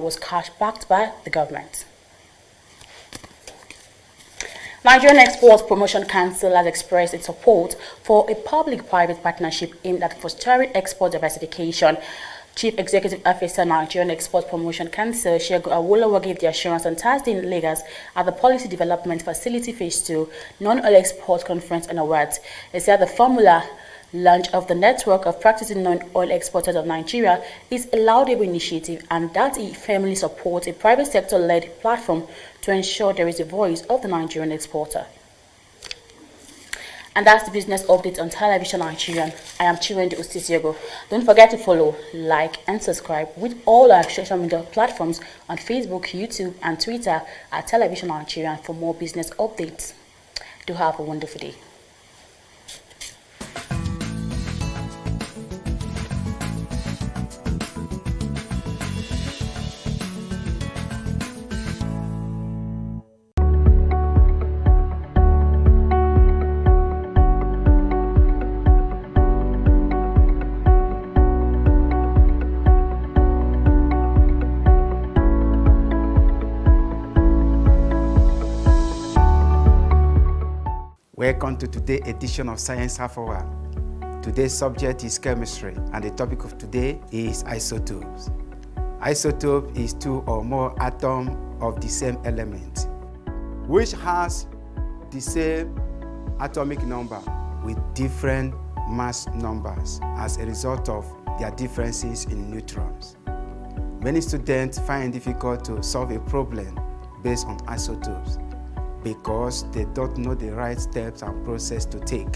was cash backed by the government. Nigerian Exports Promotion Council has expressed its support for a public-private partnership aimed at fostering export diversification. Chief Executive Officer, Nigerian Exports Promotion Council, Shegun Awolowo, gave the assurance on Thursday in Lagos at the Policy Development Facility Phase 2 Non-Oil Export Conference and Awards. He said the formula launch of the network of practicing non-oil exporters of Nigeria is a laudable initiative, and that he firmly supports a private sector-led platform to ensure there is a voice of the Nigerian exporter. And that's the business update on Television Nigerian. I am Chiwendi Osisiego. Don't forget to follow, like, and subscribe with all our social media platforms on Facebook, YouTube, and Twitter at Television Nigerian for more business updates. Do have a wonderful day. Welcome to today's edition of Science Half Hour. Today's subject is chemistry, and the topic of today is isotopes. Isotope is two or more atoms of the same element, which has the same atomic number with different mass numbers as a result of their differences in neutrons. Many students find it difficult to solve a problem based on isotopes because they don't know the right steps and process to take.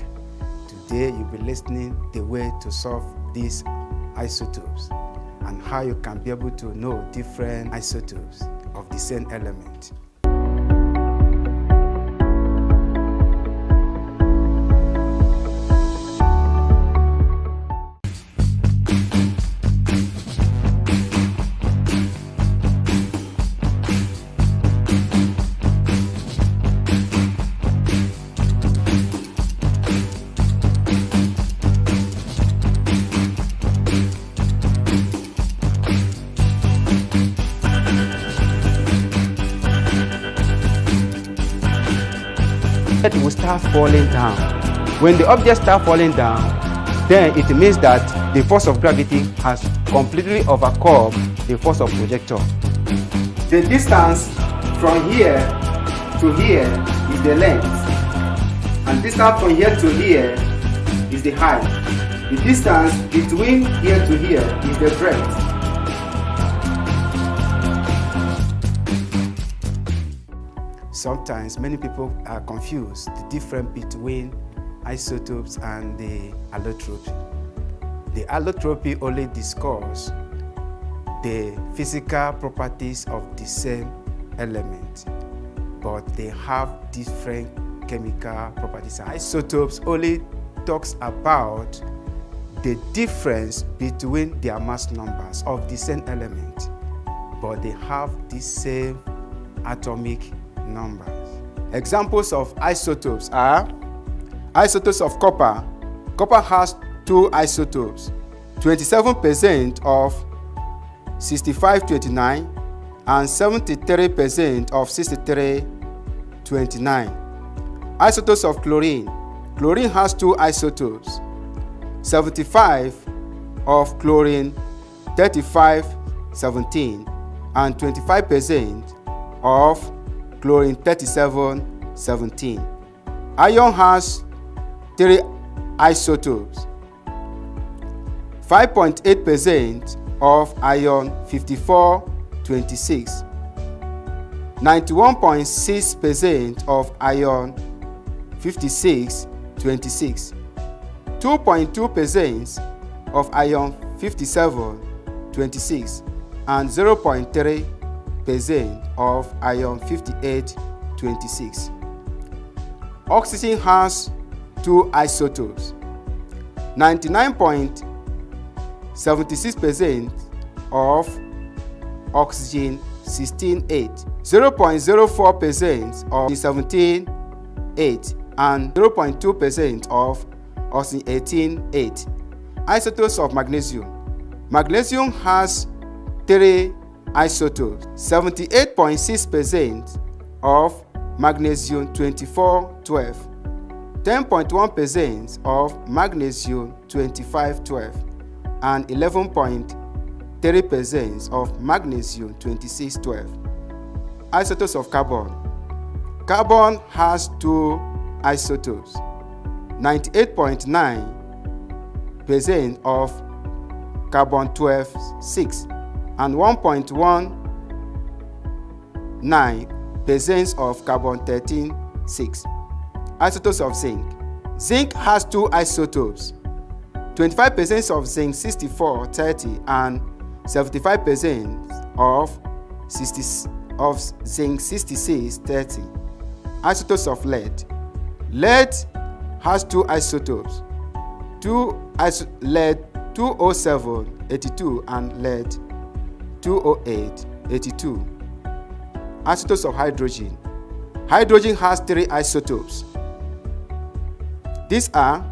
Today you'll be listening the way to solve these isotopes and how you can be able to know different isotopes of the same element. It will start falling down. When the object starts falling down, then it means that the force of gravity has completely overcome the force of projection. The distance from here to here is the length, and distance from here to here is the height. The distance between here to here is the breadth. Sometimes many people are confused the difference between isotopes and the allotropy. The allotropy only discusses the physical properties of the same element, but they have different chemical properties. Isotopes only talks about the difference between their mass numbers of the same element, but they have the same atomic numbers. Examples of isotopes are isotopes of copper. Copper has two isotopes, 27% of 6529 and 73% of 6329. Isotopes of chlorine. Chlorine has two isotopes, 75 of chlorine 3517 and 25% of chlorine 3717. Iron has three isotopes, 5.8% of iron 5426, 91.6% of iron 5626, 2.2% of iron 5726, and 0.3% of iron 5826. Oxygen has two isotopes, 99.76% of oxygen 168, 0.04% of 178, and 0.2% of oxygen 188. Isotopes of magnesium. Magnesium has three isotopes. 78.6% of magnesium 2412, 10.1% of magnesium 2512, and 11.3% of magnesium 2612. Isotopes of carbon. Carbon has two isotopes, 98.9% of carbon 12-6 and 1.19% of carbon 13-6. Isotopes of zinc. Zinc has two isotopes, 25% of zinc 6430 and 75% of zinc 6630. Isotopes of lead. Lead has two isotopes, lead 20782 and lead 20882. Isotopes of hydrogen. Hydrogen has three isotopes. These are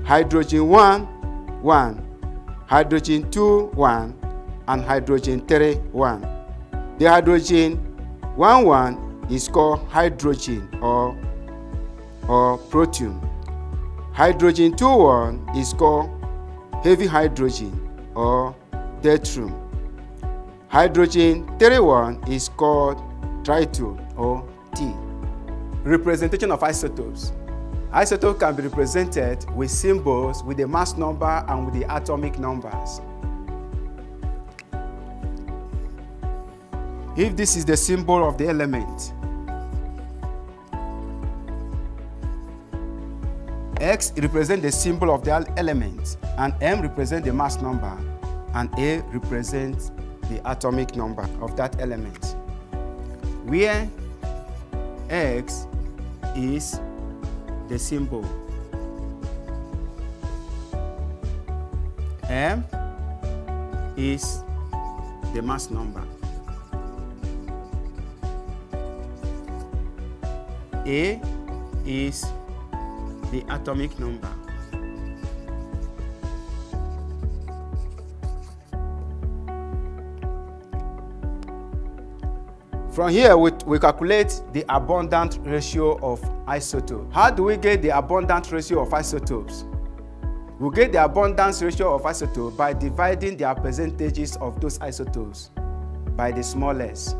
hydrogen 1, 1, hydrogen 2, 1, and hydrogen 3, 1. The hydrogen 1, 1 is called hydrogen or protium. Hydrogen 2, 1 is called heavy hydrogen or deuterium. Hydrogen 3, 1 is called tritium or T. Representation of isotopes. Isotopes can be represented with symbols with the mass number and with the atomic numbers. If this is the symbol of the element, X represents the symbol of the element, and M represents the mass number, and A represents the atomic number of that element. Where X is the symbol, M is the mass number, A is the atomic number. From here, we calculate the abundant ratio of isotopes. How do we get the abundant ratio of isotopes? We get the abundance ratio of isotopes by dividing their percentages of those isotopes by the smallest.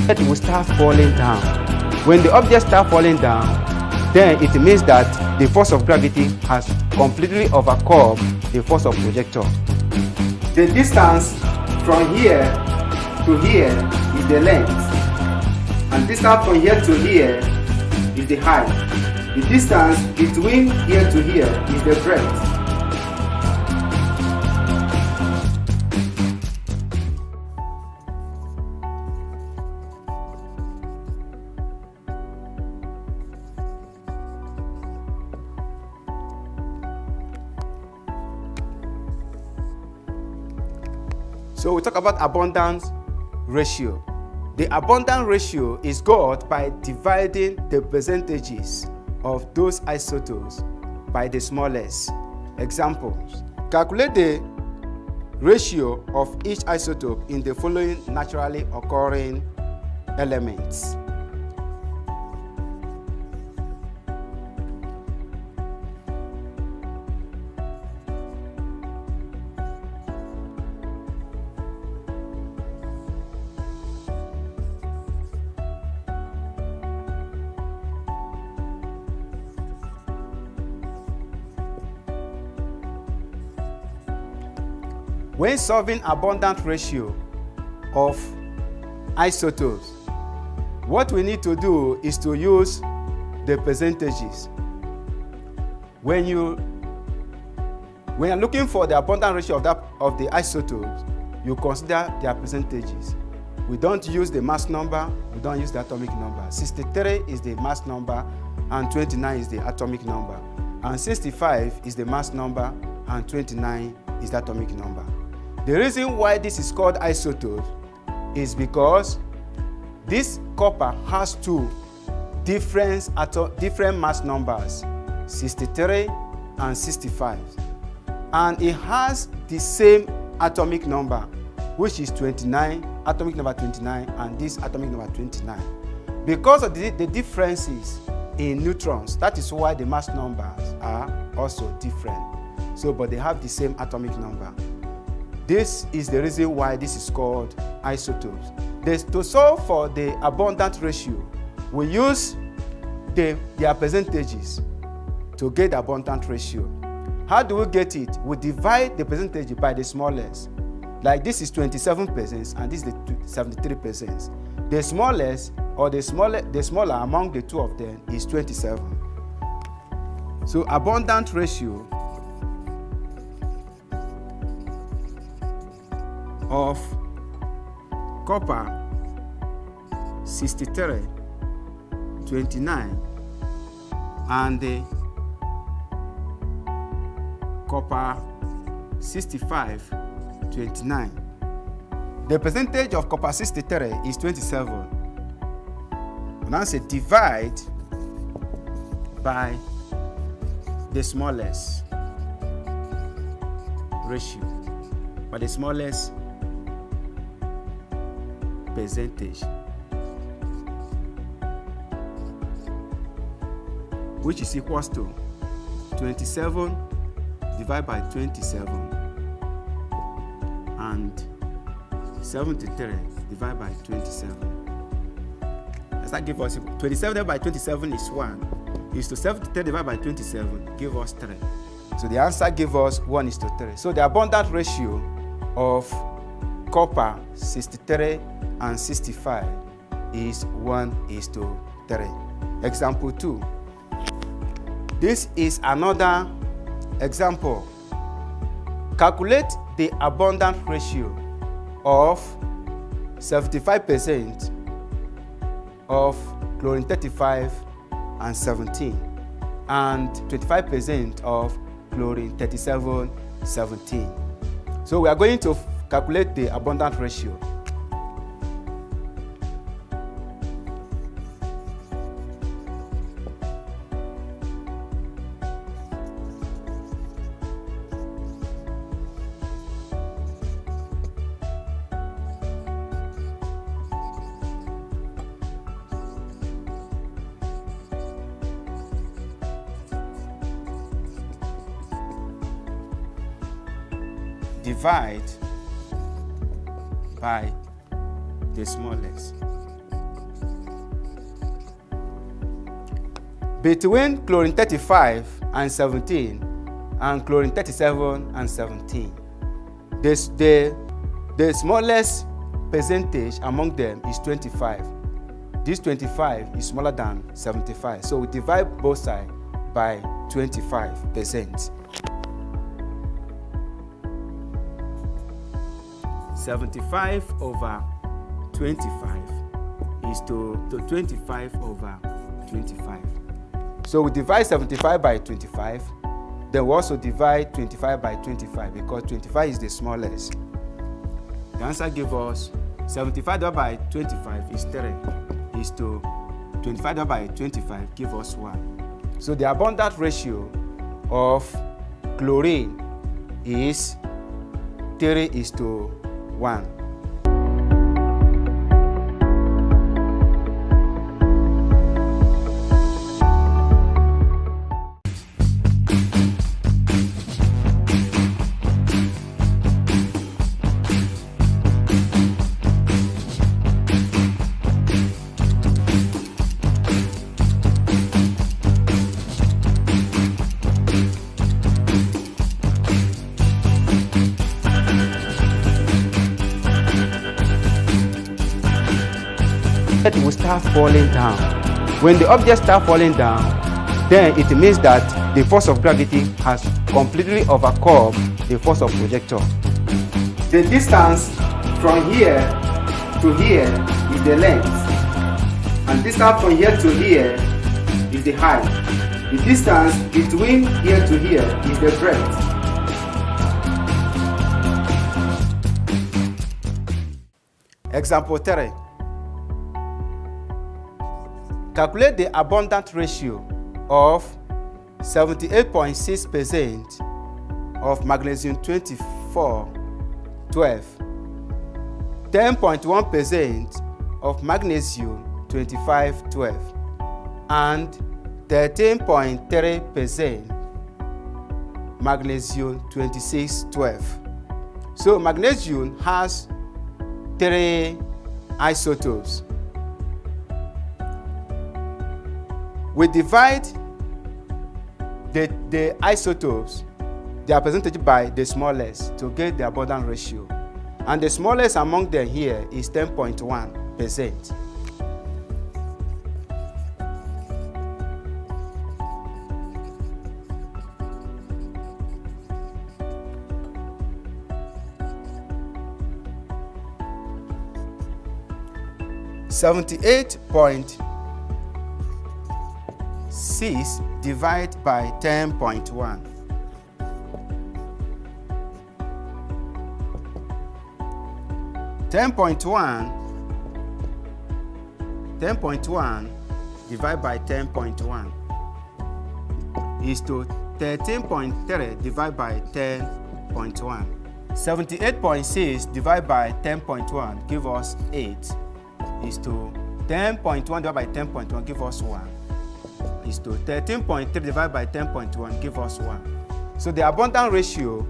It will start falling down. When the object starts falling down, then it means that the force of gravity has completely overcome the force of projector. The distance from here to here is the length, and distance from here to here is the height. The distance between here to here is the breadth. So we talk about abundance ratio. The abundance ratio is got by dividing the percentages of those isotopes by the smallest. Examples. Calculate the ratio of each isotope in the following naturally occurring elements. When solving abundant ratio of isotopes, what we need to do is to use the percentages. When you When you're looking for the abundance ratio of the isotopes, you consider their percentages. We don't use the mass number, we don't use the atomic number. 63 is the mass number and 29 is the atomic number. And 65 is the mass number and 29 is the atomic number. The reason why this is called isotopes is because this copper has two different mass numbers, 63 and 65. And it has the same atomic number, which is 29, atomic number 29, and this atomic number 29. Because of the differences in neutrons, that is why the mass numbers are also different. So, but they have the same atomic number. This is the reason why this is called isotopes. To solve for the abundance ratio, we use their percentages to get the abundance ratio. How do we get it? We divide the percentage by the smallest. Like this is 27% and this is the 73%. The smallest or the smaller among the two of them is 27. So abundance ratio of copper 63, 29 and the copper 65, 29. The percentage of copper 63 is 27. Now say divide by the smallest ratio, by the smallest percentage, which is equals to 27 divided by 27 and 73 divided by 27. Does that give us 27 divided by 27 is 1. Is to 73 divided by 27 give us 3. So the answer gives us 1:3. So the abundance ratio of copper 63 and 65 is 1:3. Example 2. This is another example. Calculate the abundance ratio of 75% of chlorine 35 and 17 and 25% of chlorine 37, 17. So we are going to calculate the abundance ratio. Divide by the smallest. Between chlorine 35 and 17 and chlorine 37 and 17, the smallest percentage among them is 25. This 25 is smaller than 75, so we divide both sides by 25%. 75 over 25 is to 25 over 25. So we divide 75 by 25, then we also divide 25 by 25 because 25 is the smallest. The answer gives us 75 divided by 25 is 3, is to 25 divided by 25 gives us 1. So the abundance ratio of chlorine is 3:1. It will start falling down. When the object starts falling down, then it means that the force of gravity has completely overcome the force of projector. The distance from here to here is the length, and distance from here to here is the height. The distance between here to here is the breadth. Example 3. Calculate the abundant ratio of 78.6% of magnesium 2412, 10.1% of magnesium 2512, and 13.3% magnesium 2612. So magnesium has 3 isotopes. We divide the isotopes, they are presented by the smallest to get the abundant ratio. And the smallest among them here is 10.1%. .6 divided by 10.1. 10.1 divided by 10.1 is to 13.3 divided by 10.1. 78.6 divided by 10.1 give us 8. Is to 10.1 divided by 10.1 give us 1. Is to 13.3 divided by 10.1 give us 1. So the abundant ratio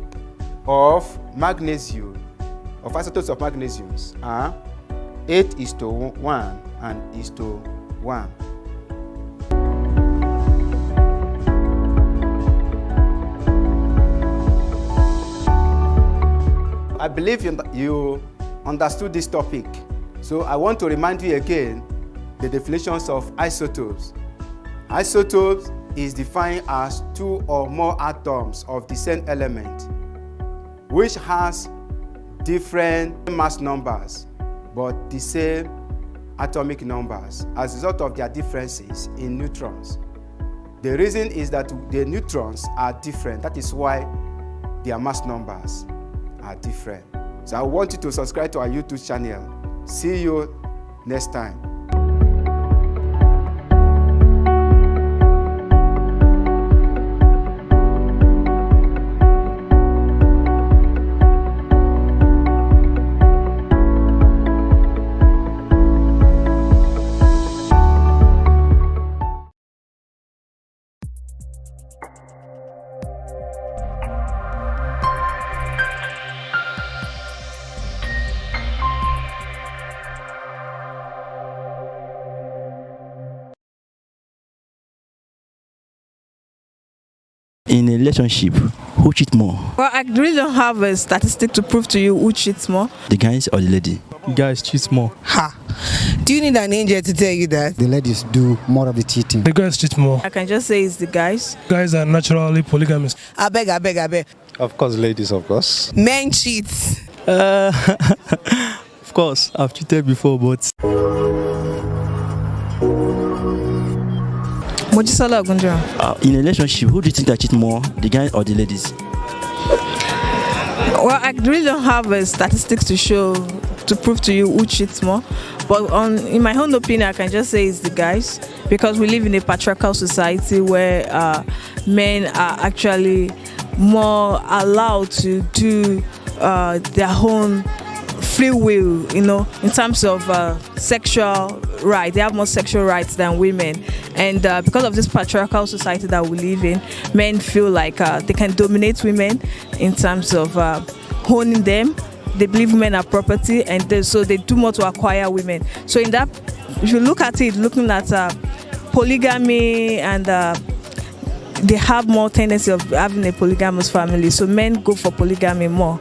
of magnesium, of isotopes of magnesiums, are 8:1 and 1. I believe you understood this topic. So I want to remind you again the definitions of isotopes. Isotopes is defined as 2 or more atoms of the same element, which has different mass numbers, but the same atomic numbers as a result of their differences in neutrons. The reason is that the neutrons are different. That is why their mass numbers are different. So I want you to subscribe to our YouTube channel. See you next time. In a relationship, who cheats more? Well, I really don't have a statistic to prove to you who cheats more. The guys or the lady? Guys cheat more. Ha! Do you need an angel to tell you that? The ladies do more of the cheating. The guys cheat more. I can just say it's the guys. Guys are naturally polygamous. I beg. Of course, ladies, of course. Men cheat. Of course, I've cheated before, but... Mojisola Ogunjura. In a relationship, who do you think that cheat more? The guys or the ladies? Well, I really don't have a statistics to prove to you who cheats more. But in my own opinion, I can just say it's the guys, because we live in a patriarchal society where men are actually more allowed to do their own free will, in terms of sexual rights. They have more sexual rights than women, and because of this patriarchal society that we live in, men feel like they can dominate women in terms of owning them. They believe women are property, and so they do more to acquire women. So in that, if you look at it, looking at polygamy, and they have more tendency of having a polygamous family, so men go for polygamy more.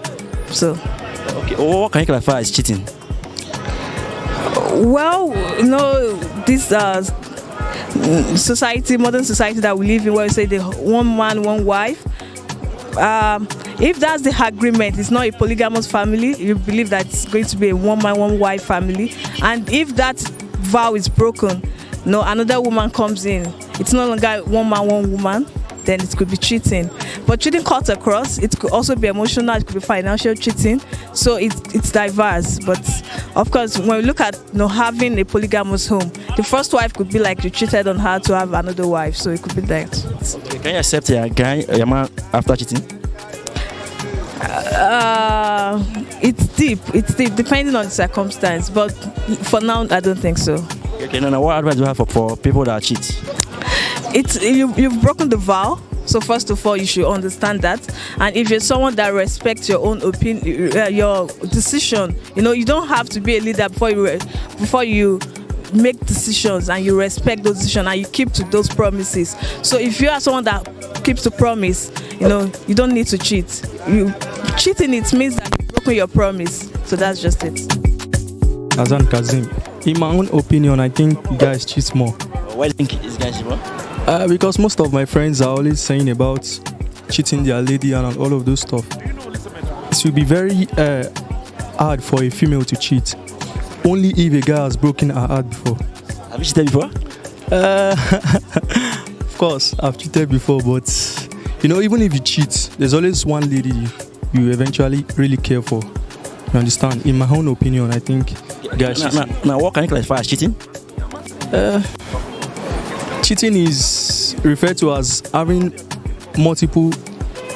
So okay, what can you classify as cheating? Well, this society, modern society that we live in, where we say the one man, one wife. If that's the agreement, it's not a polygamous family. You believe that it's going to be a one man, one wife family. And if that vow is broken, no, another woman comes in. It's no longer one man, one woman. Then it could be cheating. But cheating cuts across. It could also be emotional. It could be financial cheating. So it's diverse. But of course, when we look at having a polygamous home, the first wife could be like you cheated on her to have another wife. So it could be that. Okay, can you accept your guy or your man after cheating? It's deep. It's deep, depending on the circumstance. But for now, I don't think so. Okay, now what advice do you have for people that cheat? You've broken the vow. So first of all, you should understand that. And if you're someone that respects your own opinion, your decision, you don't have to be a leader before you make decisions, and you respect those decisions and you keep to those promises. So if you are someone that keeps to promise, you don't need to cheat. Cheating, it means that you've broken your promise. So that's just it. Azan Kazim. In my own opinion, I think guys cheat more. Why do you think it's guys cheat more? Because most of my friends are always saying about cheating their lady and all of those stuff. It will be very hard for a female to cheat. Only if a guy has broken her heart before. Have you cheated before? Of course, I've cheated before, but even if you cheat, there's always one lady you eventually really care for. You understand? In my own opinion, I think guys. Now, what can you classify as cheating? Cheating is referred to as having multiple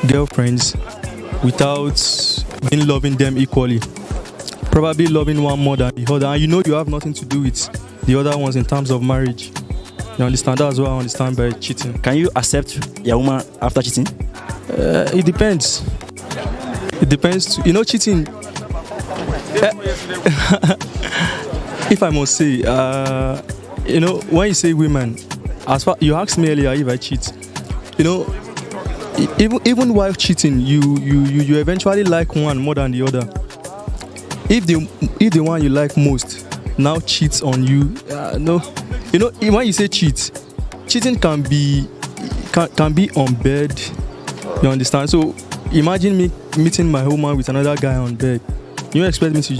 girlfriends without being loving them equally. Probably loving one more than the other, and you have nothing to do with the other ones in terms of marriage. You understand? That's what I understand by cheating. Can you accept your woman after cheating? It depends. It depends. Cheating. If I must say, when you say women, as far you asked me earlier if I cheat, even while cheating, you eventually like one more than the other. If the one you like most now cheats on you, no, when you say cheating can be on bed. You understand? So imagine me meeting my woman with another guy on bed. You expect me to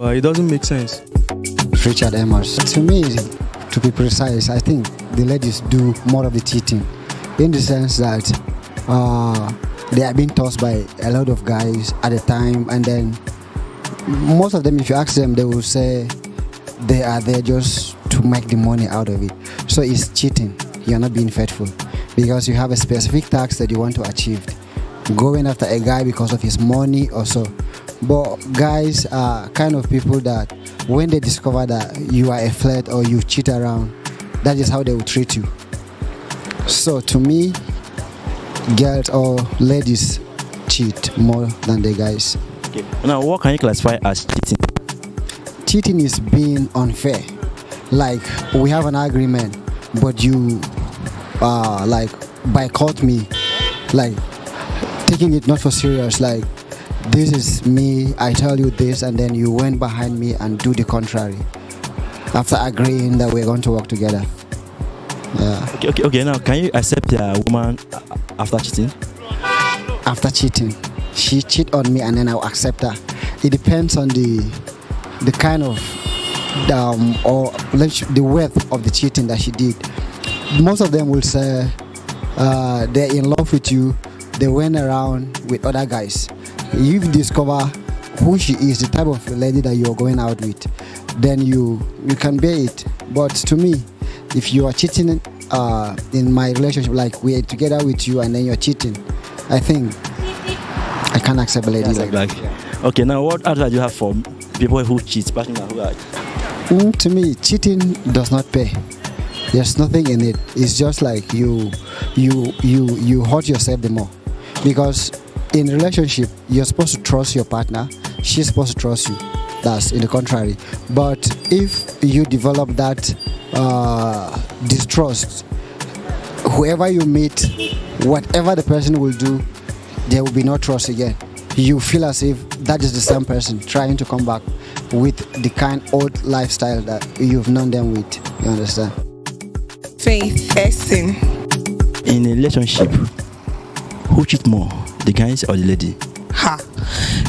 it doesn't make sense. Richard Emmers. To me, to be precise, I think the ladies do more of the cheating, in the sense that they are being tossed by a lot of guys at a time, and then most of them, if you ask them, they will say they are there just to make the money out of it. So it's cheating. You're not being faithful because you have a specific task that you want to achieve. Going after a guy because of his money or so. But guys are kind of people that when they discover that you are a flirt or you cheat around, that is how they will treat you. So to me, girls or ladies cheat more than the guys. Okay. Now, what can you classify as cheating? Cheating is being unfair. Like, we have an agreement, but you boycott me, like taking it not for serious. Like, this is me, I tell you this, and then you went behind me and do the contrary after agreeing that we're going to work together. Yeah. Okay. Now, can you accept your woman after cheating? After cheating, she cheat on me, and then I'll accept her. It depends on the kind of the worth of the cheating that she did. Most of them will say they're in love with you. They went around with other guys. You discover who she is, the type of lady that you're going out with, then you can bear it. But to me, if you are cheating in my relationship, like we're together with you and then you're cheating, I think I can't accept a lady like that. Okay, now what advice do you have for people who cheat? To me, cheating does not pay. There's nothing in it. It's just like you hurt yourself the more. Because in a relationship, you're supposed to trust your partner. She's supposed to trust you. That's in the contrary. But if you develop that distrust, whoever you meet, whatever the person will do, there will be no trust again. You feel as if that is the same person trying to come back with the kind old lifestyle that you've known them with. You understand? Faith, Essen. In a relationship, who cheat more, the guys or the lady? Ha.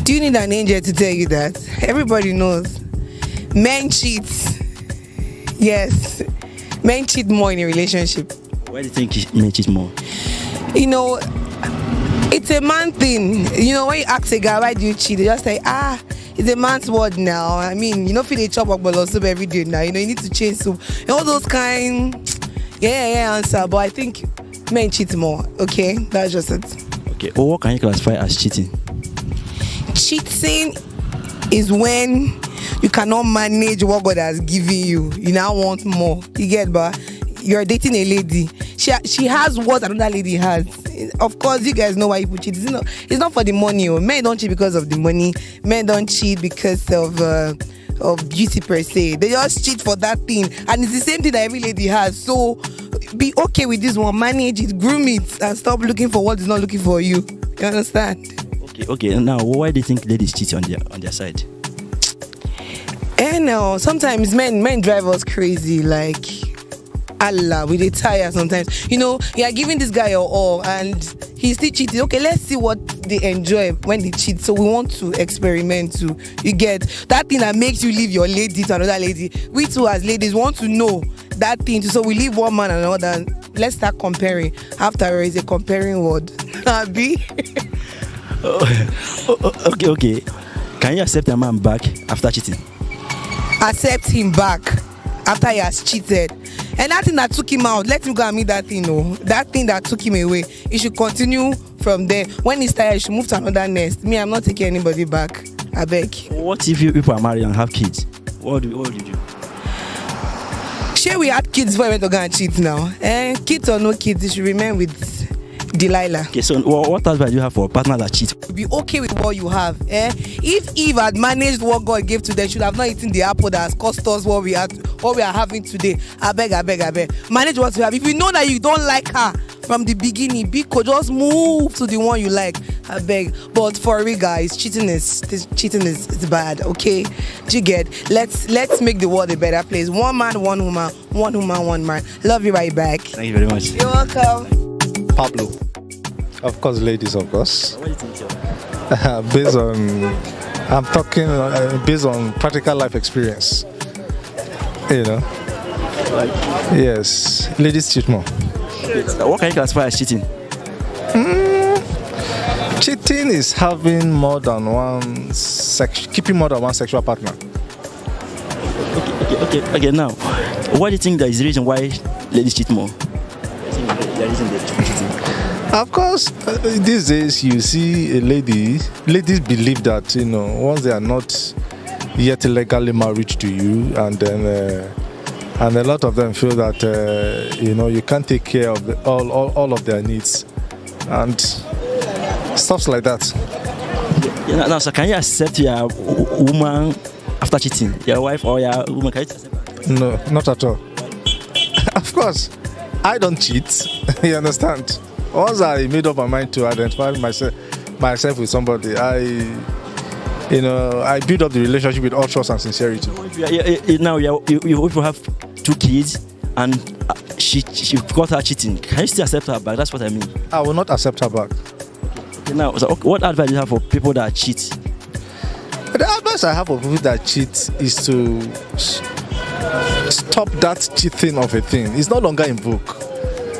Do you need an angel to tell you that? Everybody knows. Men cheat. Yes. Men cheat more in a relationship. Why do you think men cheat more? You know, it's a man thing. You know, when you ask a guy, why do you cheat? They just say, it's a man's word now. I mean, you don't feel a chop up but soup every day now. You know, you need to change soup. And all those kind, answer. But I think men cheat more. Okay, that's just it. Okay, or what can you classify as cheating? Cheating is when you cannot manage what God has given you. You now want more. You get, but you're dating a lady. She has what another lady has. Of course, you guys know why people cheat. It's not for the money. Men don't cheat because of the money. Men don't cheat because of beauty per se. They just cheat for that thing, and it's the same thing that every lady has. So be okay with this one. Manage it, groom it, and stop looking for what is not looking for you. You understand? Okay. Now, why do you think ladies cheat on their side? And sometimes men drive us crazy. Like, Allah, we dey tire sometimes. You know, you are giving this guy your all and he's still cheating. Okay, let's see what they enjoy when they cheat. So we want to experiment too. You get that thing that makes you leave your lady to another lady. We too as ladies want to know that thing too. So we leave one man and another and let's start comparing. After it's a comparing word. Abi? Okay. Can you accept a man back after cheating? Accept him back after he has cheated. And that thing that took him out, let him go and meet that thing. That thing that took him away, he should continue from there. When he's tired, he should move to another nest. Me, I'm not taking anybody back. I beg. What if you people are married and have kids? What do you do? Sure, we had kids before we went to go and cheat now. Kids or no kids, you should remain with Delilah. Okay, so what advice do you have for a partner that cheats? Be okay with what you have. If Eve had managed what God gave to them, she should have not eaten the apple that has cost us what we are having today. I beg. Manage what you have. If you know that you don't like her from the beginning, just move to the one you like. I beg. But for real, guys, cheating is bad. Okay, do you get? Let's make the world a better place. One man, one woman, one man. Love you right back. Thank you very much. You're welcome. Pablo. Of course, ladies, of course. What do you think? I'm talking based on practical life experience. You know? Yes, ladies cheat more. What can you classify as cheating? Cheating is having more than one keeping more than one sexual partner. Okay. Now, what do you think is the reason why ladies cheat more? Of course, these days you see a ladies believe that, you know, once they are not yet legally married to you, and then and a lot of them feel that you know, you can't take care of all of their needs and stuff like that. Now, so can you accept your woman after cheating? Your wife or your woman, can you accept her? No, not at all. Of course, I don't cheat. You understand? Once I made up my mind to identify myself with somebody, I build up the relationship with all trust and sincerity. Now if you have 2 kids and she got her cheating, can you still accept her back? That's what I mean. I will not accept her back. Okay, now, so what advice do you have for people that cheat? The advice I have for people that cheat is to stop that cheating of a thing. It's no longer in vogue.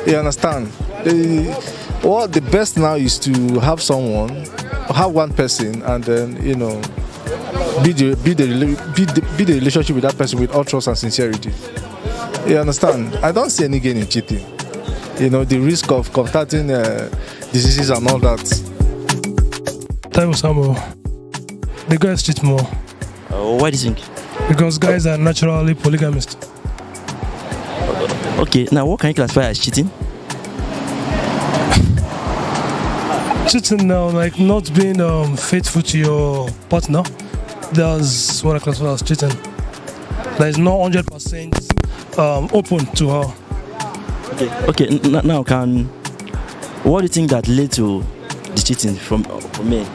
You understand? The best now is to have one person, and then, you know, be the relationship with that person with all trust and sincerity. You understand? I don't see any gain in cheating. You know, the risk of contracting diseases and all that. Taiwo Samuel. The guys cheat more. Why do you think? Because guys are naturally polygamist. Okay, now what can you classify as cheating? Cheating now, like not being faithful to your partner, that's what I classify as cheating. There is no 100% open to her. Okay. Now, what do you think that led to the cheating from men?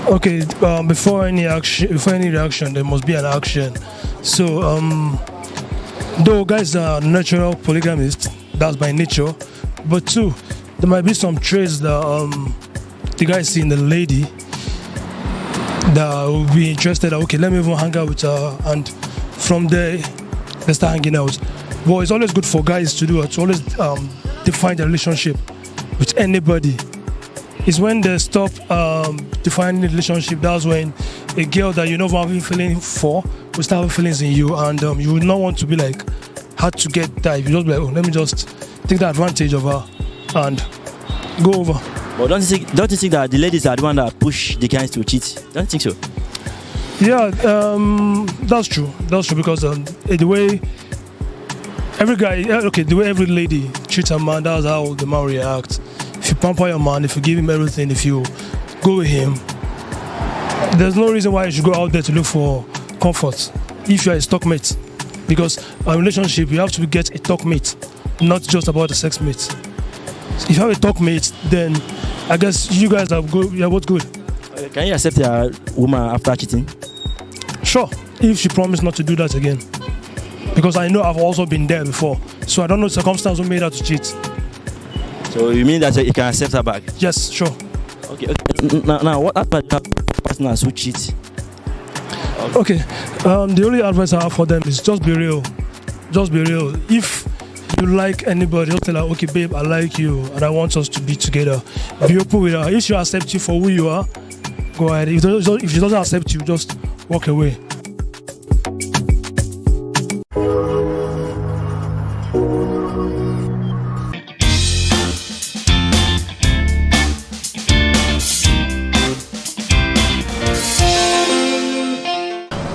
Okay, before any reaction, there must be an action. So Though guys are natural polygamists, that's by nature. But two, there might be some traits that the guys see in the lady that will be interested. Okay, let me even hang out with her, and from there they start hanging out. But it's always good for guys to do it, to always define the relationship with anybody. It's when they stop defining the relationship, that's when a girl that you never have been feeling for will start having feelings in you, and you will not want to be like hard to get that. You just be like, oh, let me just take the advantage of her and go over. But don't you think that the ladies are the one that push the guys to cheat? Don't you think so? Yeah, that's true. That's true because the way every guy, the way every lady treats a man, that's how the man reacts. If you pamper your man, if you give him everything, if you go with him, there's no reason why you should go out there to look for comfort if you are a stock mate. Because a relationship, you have to get a talk mate, not just about a sex mate. If you have a talk mate, then I guess you guys are good. You're both good. Can you accept a woman after cheating? Sure, if she promised not to do that again. Because I know I've also been there before, so I don't know the circumstance that made her to cheat. So you mean that you can accept her back? Yes, sure. Okay. Now what about partners who cheat? Okay, the only advice I have for them is just be real. Just be real. If you like anybody, just tell her, okay, babe, I like you and I want us to be together. Be open with her. If she accepts you for who you are, go ahead. If she doesn't accept you, just walk away.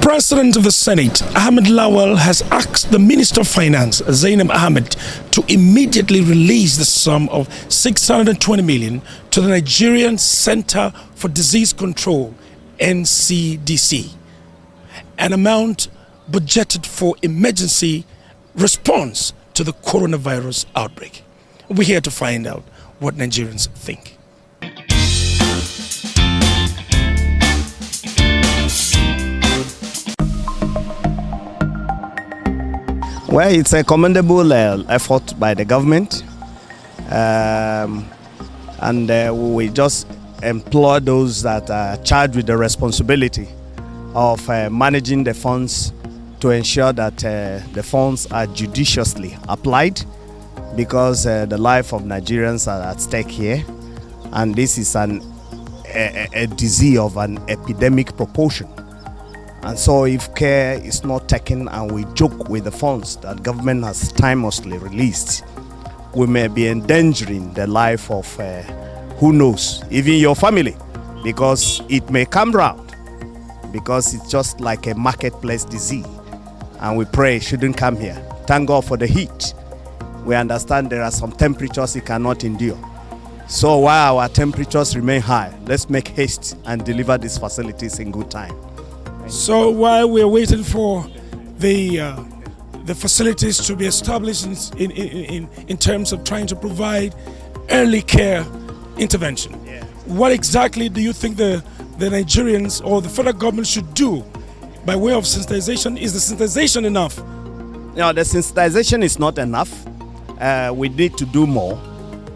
President of the Senate, Ahmed Lawal, has asked the Minister of Finance, Zainab Ahmed, to immediately release the sum of 620 million to the Nigerian Center for Disease Control, NCDC, an amount budgeted for emergency response to the coronavirus outbreak. We're here to find out what Nigerians think. Well, it's a commendable effort by the government, and we just employ those that are charged with the responsibility of managing the funds to ensure that the funds are judiciously applied, because the life of Nigerians are at stake here, and this is a disease of an epidemic proportion. And so if care is not taken and we joke with the funds that government has timelessly released, we may be endangering the life of who knows, even your family, because it may come round, because it's just like a marketplace disease. And we pray it shouldn't come here. Thank God for the heat. We understand there are some temperatures it cannot endure. So while our temperatures remain high, let's make haste and deliver these facilities in good time. So while we're waiting for the facilities to be established in terms of trying to provide early care intervention, what exactly do you think the Nigerians or the federal government should do by way of sensitization? Is the sensitization enough? No, the sensitization is not enough. We need to do more,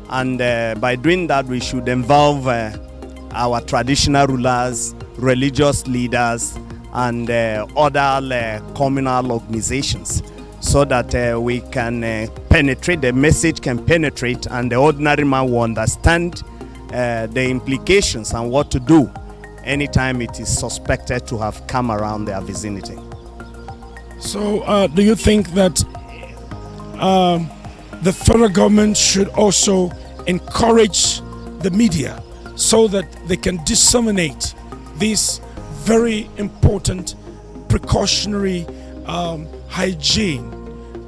and by doing that we should involve our traditional rulers, religious leaders, and other communal organizations, so that we can penetrate, the message can penetrate, and the ordinary man will understand the implications and what to do anytime it is suspected to have come around their vicinity. So do you think that the federal government should also encourage the media so that they can disseminate these very important precautionary hygiene,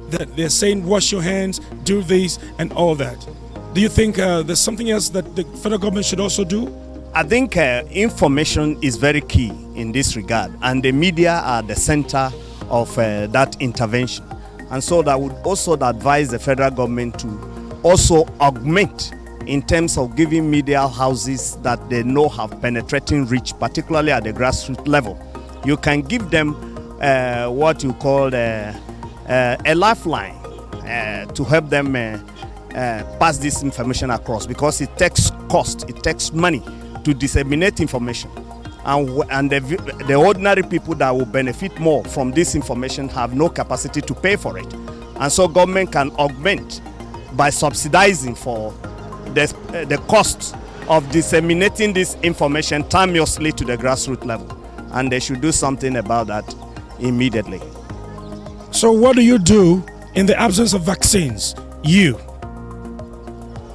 that they're saying wash your hands, do this and all that? Do you think there's something else that the federal government should also do? I think information is very key in this regard, and the media are the center of that intervention. And so that would also advise the federal government to also augment in terms of giving media houses that they know have penetrating reach, particularly at the grassroots level. You can give them what you call a lifeline to help them pass this information across, because it takes cost, it takes money to disseminate information. And the ordinary people that will benefit more from this information have no capacity to pay for it. And so government can augment by subsidizing for the cost of disseminating this information timeously to the grassroots level. And they should do something about that immediately. So what do you do in the absence of vaccines? You?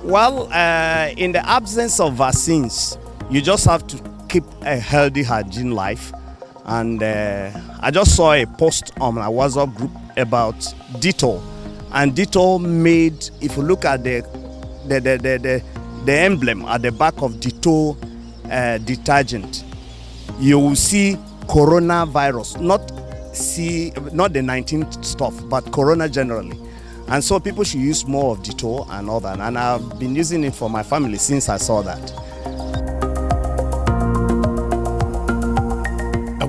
Well, in the absence of vaccines, you just have to keep a healthy hygiene life. And I just saw a post on my WhatsApp group about Dettol. And Dettol made, if you look at the emblem at the back of Dettol detergent, you will see coronavirus, not the 19 stuff, but corona generally. And so people should use more of Dettol and all that. And I've been using it for my family since I saw that.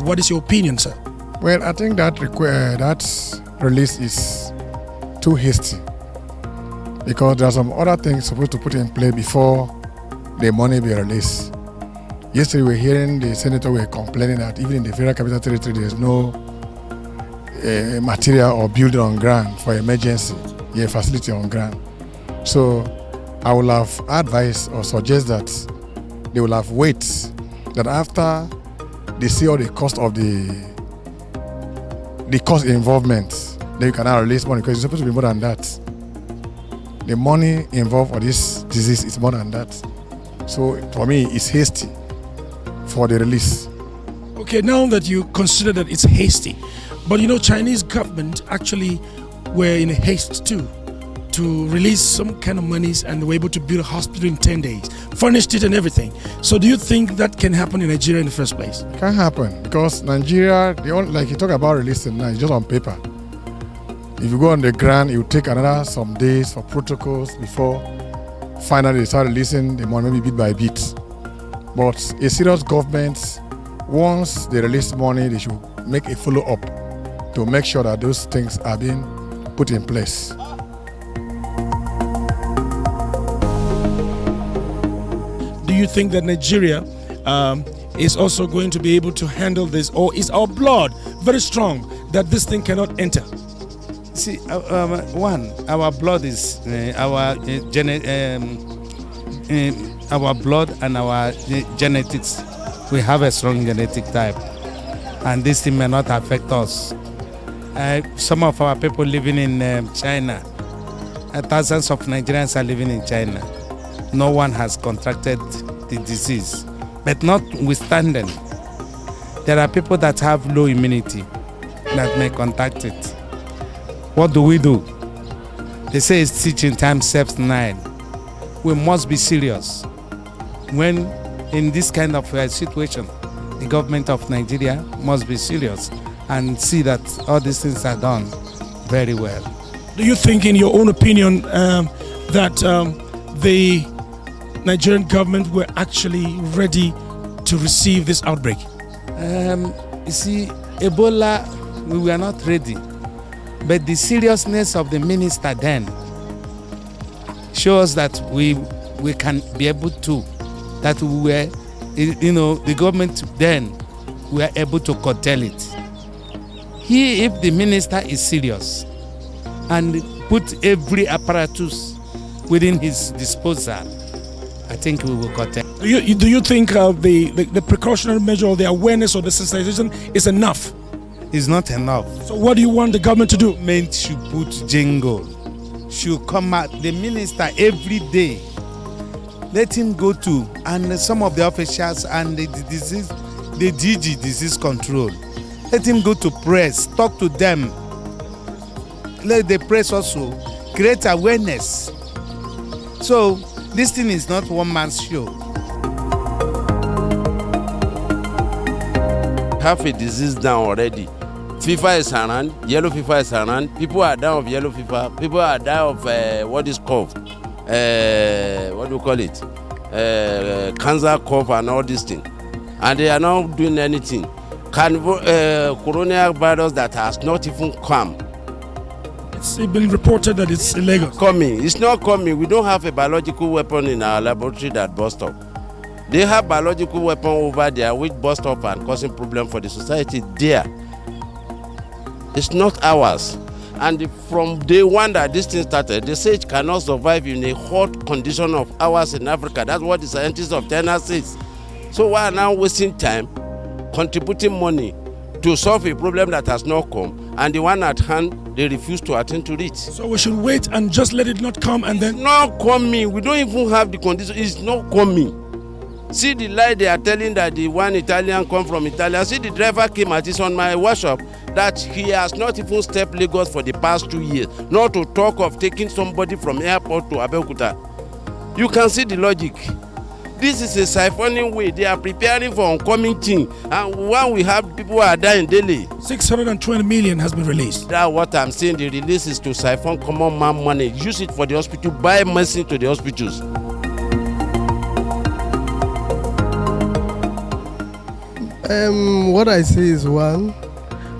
What is your opinion, sir? Well, I think that release is too hasty, because there are some other things supposed to put in play before the money be released. Yesterday we were hearing the senator were complaining that even in the Federal Capital Territory there is no material or building on ground for emergency, facility on ground. So I will have advised or suggest that they will have wait, that after they see all the cost of the cost involvement, then you can now release money, because it's supposed to be more than that. The money involved for this disease is more than that. So for me, it's hasty for the release. Okay, now that you consider that it's hasty, but you know, Chinese government actually were in a haste too, to release some kind of monies, and they were able to build a hospital in 10 days, furnished it and everything. So do you think that can happen in Nigeria in the first place? It can't happen, because Nigeria, like you talk about releasing now, it's just on paper. If you go on the ground, it will take another some days for protocols before finally they start releasing the money, maybe bit by bit. But a serious government, once they release money, they should make a follow-up to make sure that those things are being put in place. Do you think that Nigeria is also going to be able to handle this, or is our blood very strong that this thing cannot enter? See, one, our blood is our blood and our genetics. We have a strong genetic type, and this thing may not affect us. Some of our people living in China, thousands of Nigerians are living in China. No one has contracted the disease. But notwithstanding, there are people that have low immunity that may contract it. What do? They say it's teaching time saves 9. We must be serious. When in this kind of situation, the government of Nigeria must be serious and see that all these things are done very well. Do you think, in your own opinion, that the Nigerian government were actually ready to receive this outbreak? You see, Ebola, we were not ready. But the seriousness of the minister then shows that we can be able to, that we were, the government then were able to curtail it. If the minister is serious and put every apparatus within his disposal, I think we will curtail. Do you think the precautionary measure, or the awareness, or the sensitization is enough? It's not enough. So what do you want the government to do? Government should put jingle, should come out, the minister every day. Let him go to, and some of the officials and the DG disease control. Let him go to press, talk to them. Let the press also create awareness. So this thing is not one man's show. Half a disease down already. Fever is around, yellow fever is around. People are down of yellow fever. People are down of what is called, what do you call it? Cancer cough and all these things. And they are not doing anything. Coronavirus that has not even come It's been reported that it's illegal. Coming. It's not coming. We don't have a biological weapon in our laboratory that burst up. They have biological weapon over there which burst up and causing problem for the society there. It's not ours. And from day one that this thing started, they say it cannot survive in a hot condition of ours in Africa. That's what the scientists of China says. So why are now wasting time contributing money to solve a problem that has not come, and the one at hand, they refuse to attend to it? So we should wait and just let it not come and then... It's not coming. We don't even have the condition. It's not coming. See the lie they are telling that the one Italian come from Italy. See the driver came at this on my workshop that he has not even stepped Lagos for the past 2 years. Not to talk of taking somebody from airport to Abeokuta. You can see the logic. This is a siphoning way. They are preparing for oncoming thing. And when we have people who are dying daily. 620 million has been released. That's what I'm saying. The release is to siphon common man money. Use it for the hospital. Buy medicine to the hospitals. What I say is, one,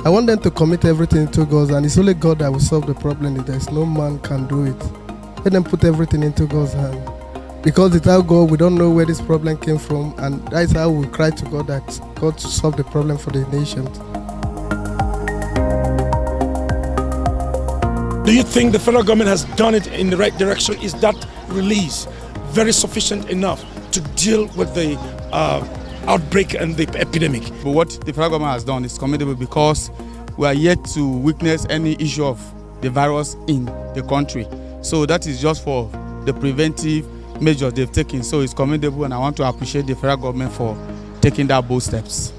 I want them to commit everything to God, and it's only God that will solve the problem. There's no man can do it. Let them put everything into God's hand. Because without God, we don't know where this problem came from, and that's how we cry to God that God to solve the problem for the nations. Do you think the federal government has done it in the right direction? Is that release very sufficient enough to deal with the outbreak and the epidemic? But what the federal government has done is commendable because we are yet to witness any issue of the virus in the country. So that is just for the preventive measures they've taken. So it's commendable, and I want to appreciate the federal government for taking that bold steps.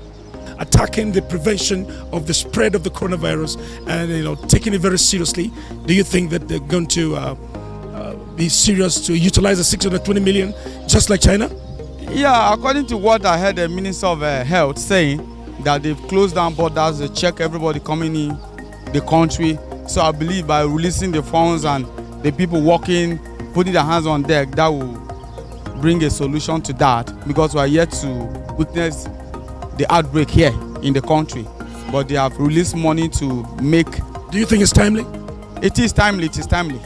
Attacking the prevention of the spread of the coronavirus and taking it very seriously. Do you think that they're going to be serious to utilize the 620 million just like China? Yeah, according to what I heard the Minister of Health saying, that they've closed down borders, they check everybody coming in the country. So I believe by releasing the funds and the people working, putting their hands on deck, that will bring a solution to that, because we are yet to witness the outbreak here in the country. But they have released money to make... Do you think it's timely? It is timely, it is timely.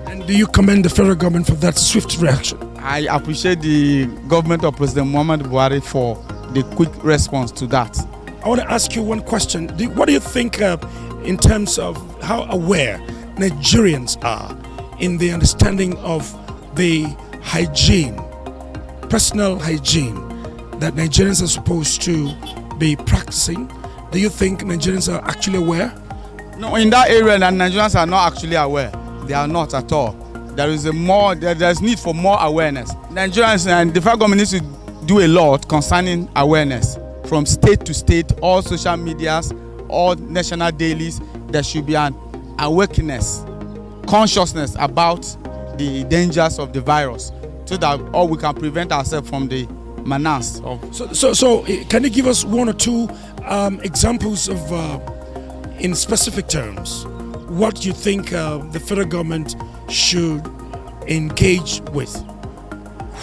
And do you commend the federal government for that swift reaction? I appreciate the government of President Muhammadu Buhari for the quick response to that. I want to ask you one question. What do you think in terms of how aware Nigerians are in the understanding of the hygiene, personal hygiene, that Nigerians are supposed to be practicing? Do you think Nigerians are actually aware? No, in that area, the Nigerians are not actually aware. They are not at all. There's need for more awareness. Nigerians and the federal government needs to do a lot concerning awareness. From state to state, all social medias, all national dailies, there should be an awareness, consciousness about the dangers of the virus, so that all we can prevent ourselves from the menace of. So can you give us one or two examples of, in specific terms, what you think the federal government should engage with?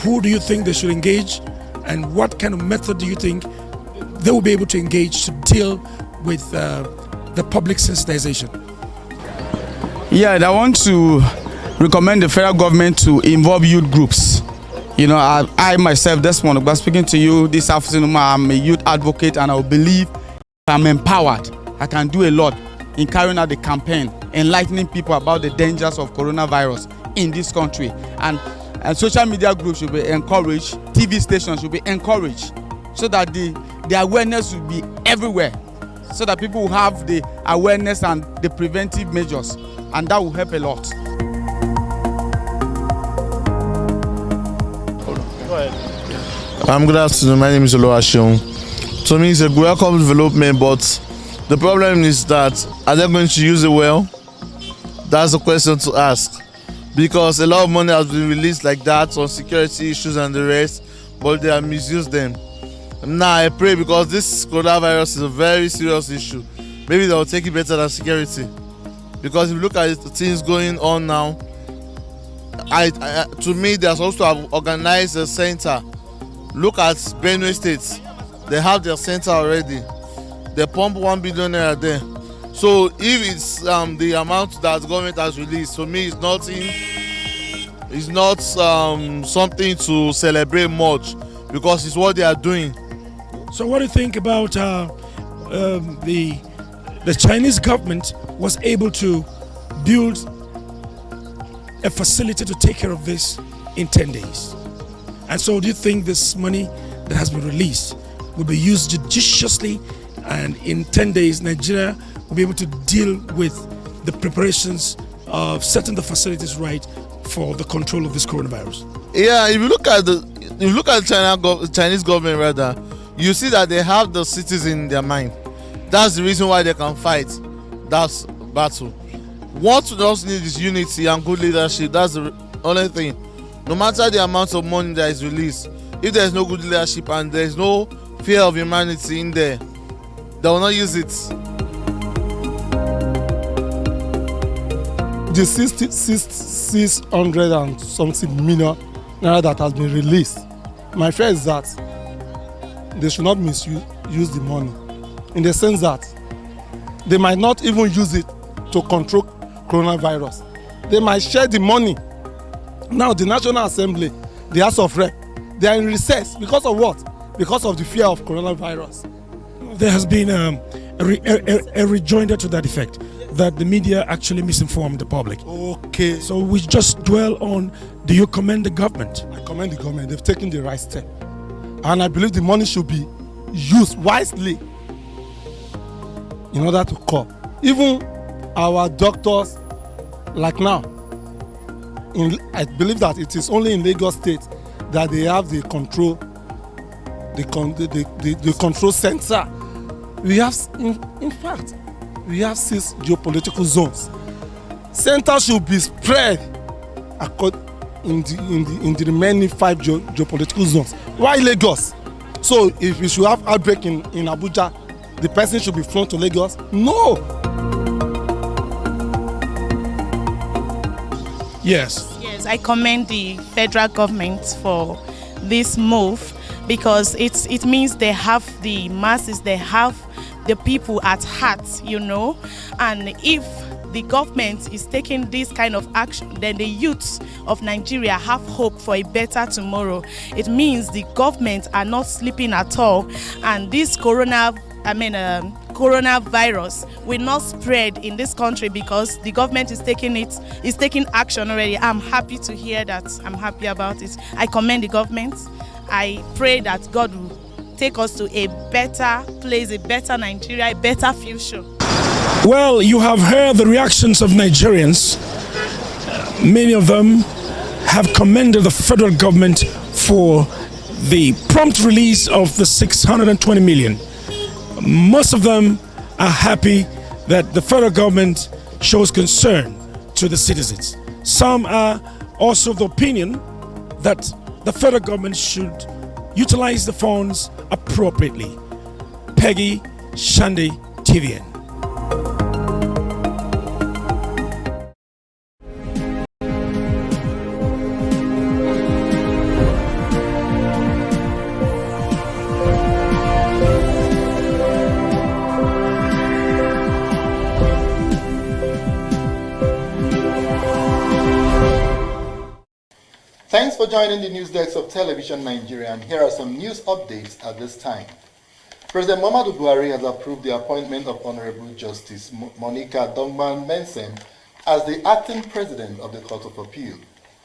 Who do you think they should engage, and what kind of method do you think they will be able to engage to deal with the public sensitization? Yeah, I want to recommend the federal government to involve youth groups. You know, I myself, this one, but speaking to you this afternoon, I'm a youth advocate, and I believe if I'm empowered, I can do a lot in carrying out the campaign, enlightening people about the dangers of coronavirus in this country. And social media groups should be encouraged, TV stations should be encouraged, so that the awareness will be everywhere, so that people will have the awareness and the preventive measures, and that will help a lot. Good afternoon, my name is Oluwaseun. To me, it's a welcome development, but the problem is that, are they going to use it well? That's the question to ask. Because a lot of money has been released like that on security issues and the rest, but they have misused them. Now I pray, because this coronavirus is a very serious issue, maybe they'll take it better than security. Because if you look at the things going on now, to me, they are supposed to have organized a center. Look at Benue State, they have their center already. They pump 1 billion naira there. So if it's the amount that government has released, for me it's nothing. It's not something to celebrate much because it's what they are doing. So what do you think about the Chinese government was able to build a facility to take care of this in 10 days? And so do you think this money that has been released will be used judiciously, and in 10 days Nigeria will be able to deal with the preparations of setting the facilities right for the control of this coronavirus? Yeah, if you look at the Chinese government rather, you see that they have the cities in their mind. That's the reason why they can fight that battle. What we just need is unity and good leadership. That's the only thing. No matter the amount of money that is released, if there is no good leadership and there is no fear of humanity in there, they will not use it. The 600 and something million naira that has been released, my fear is that they should not misuse the money, in the sense that they might not even use it to control coronavirus. They might share the money. Now the National Assembly, the House of Rep, they are in recess because of what? Because of the fear of coronavirus. There has been a rejoinder to that effect, that the media actually misinformed the public. Okay. So we just dwell on, do you commend the government? I commend the government. They've taken the right step. And I believe the money should be used wisely in order to curb. Even our doctors, like now, I believe that it is only in Lagos State that they have the control, the control center. We have, in fact, we have 6 geopolitical zones. Center should be spread in the remaining 5 geopolitical zones. Why Lagos? So if we should have outbreak in Abuja, the person should be flown to Lagos? No. Yes. Yes, I commend the federal government for this move, because it means they have the masses, they have the people at heart, you know. And if the government is taking this kind of action, then the youths of Nigeria have hope for a better tomorrow. It means the government are not sleeping at all, and this coronavirus will not spread in this country because the government is taking action already. I'm happy to hear that. I'm happy about it. I commend the government. I pray that God will take us to a better place, a better Nigeria, a better future. Well, you have heard the reactions of Nigerians. Many of them have commended the federal government for the prompt release of the 620 million. Most of them are happy that the federal government shows concern to the citizens. Some are also of the opinion that the federal government should utilize the funds appropriately. Peggy, Shande, TVN. Thanks for joining the news desk of Television Nigeria, and here are some news updates at this time. President Muhammadu Buhari has approved the appointment of Honorable Justice Monica Dongban Mensem as the acting president of the Court of Appeal.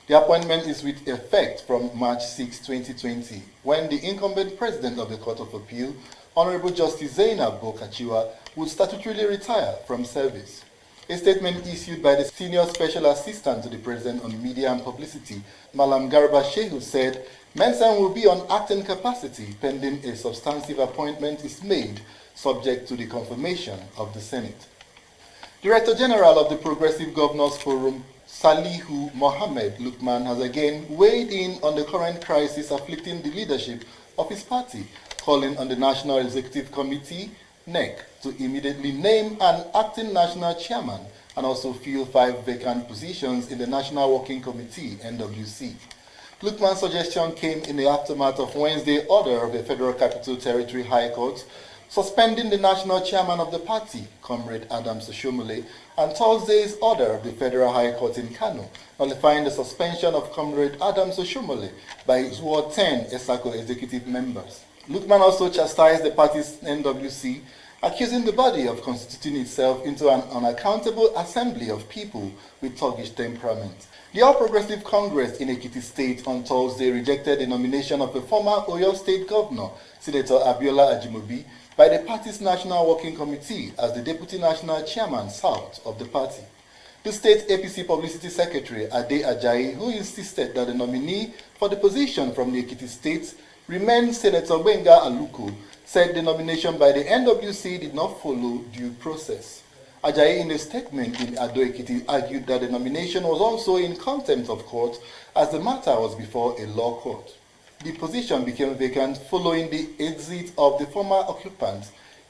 The appointment is with effect from March 6, 2020, when the incumbent president of the Court of Appeal, Honorable Justice Zainab Bokachiwa, would statutorily retire from service. A statement issued by the Senior Special Assistant to the President on Media and Publicity, Malam Garba Shehu, said Mensem will be on acting capacity pending a substantive appointment is made, subject to the confirmation of the Senate. Director General of the Progressive Governors Forum, Salihu Mohammed Lukman, has again weighed in on the current crisis afflicting the leadership of his party, calling on the National Executive Committee, NEC, to immediately name an acting national chairman and also fill 5 vacant positions in the National Working Committee, NWC. Lukman's suggestion came in the aftermath of Wednesday's order of the Federal Capital Territory High Court suspending the national chairman of the party, Comrade Adams Oshomole, and Thursday's order of the Federal High Court in Kano, nullifying the suspension of Comrade Adams Oshomole by his Ward 10 ESACO executive members. Lukman also chastised the party's NWC, accusing the body of constituting itself into an unaccountable assembly of people with thuggish temperament. The All Progressive Congress in Ekiti State on Thursday rejected the nomination of the former Oyo State Governor, Senator Abiola Ajimobi, by the party's National Working Committee as the Deputy National Chairman South of the party. The state APC Publicity Secretary, Ade Ajayi, who insisted that the nominee for the position from the Ekiti State remained Senator Benga Aluko, said the nomination by the NWC did not follow due process. Ajayi, in a statement in Ado Ekiti, argued that the nomination was also in contempt of court as the matter was before a law court. The position became vacant following the exit of the former occupant,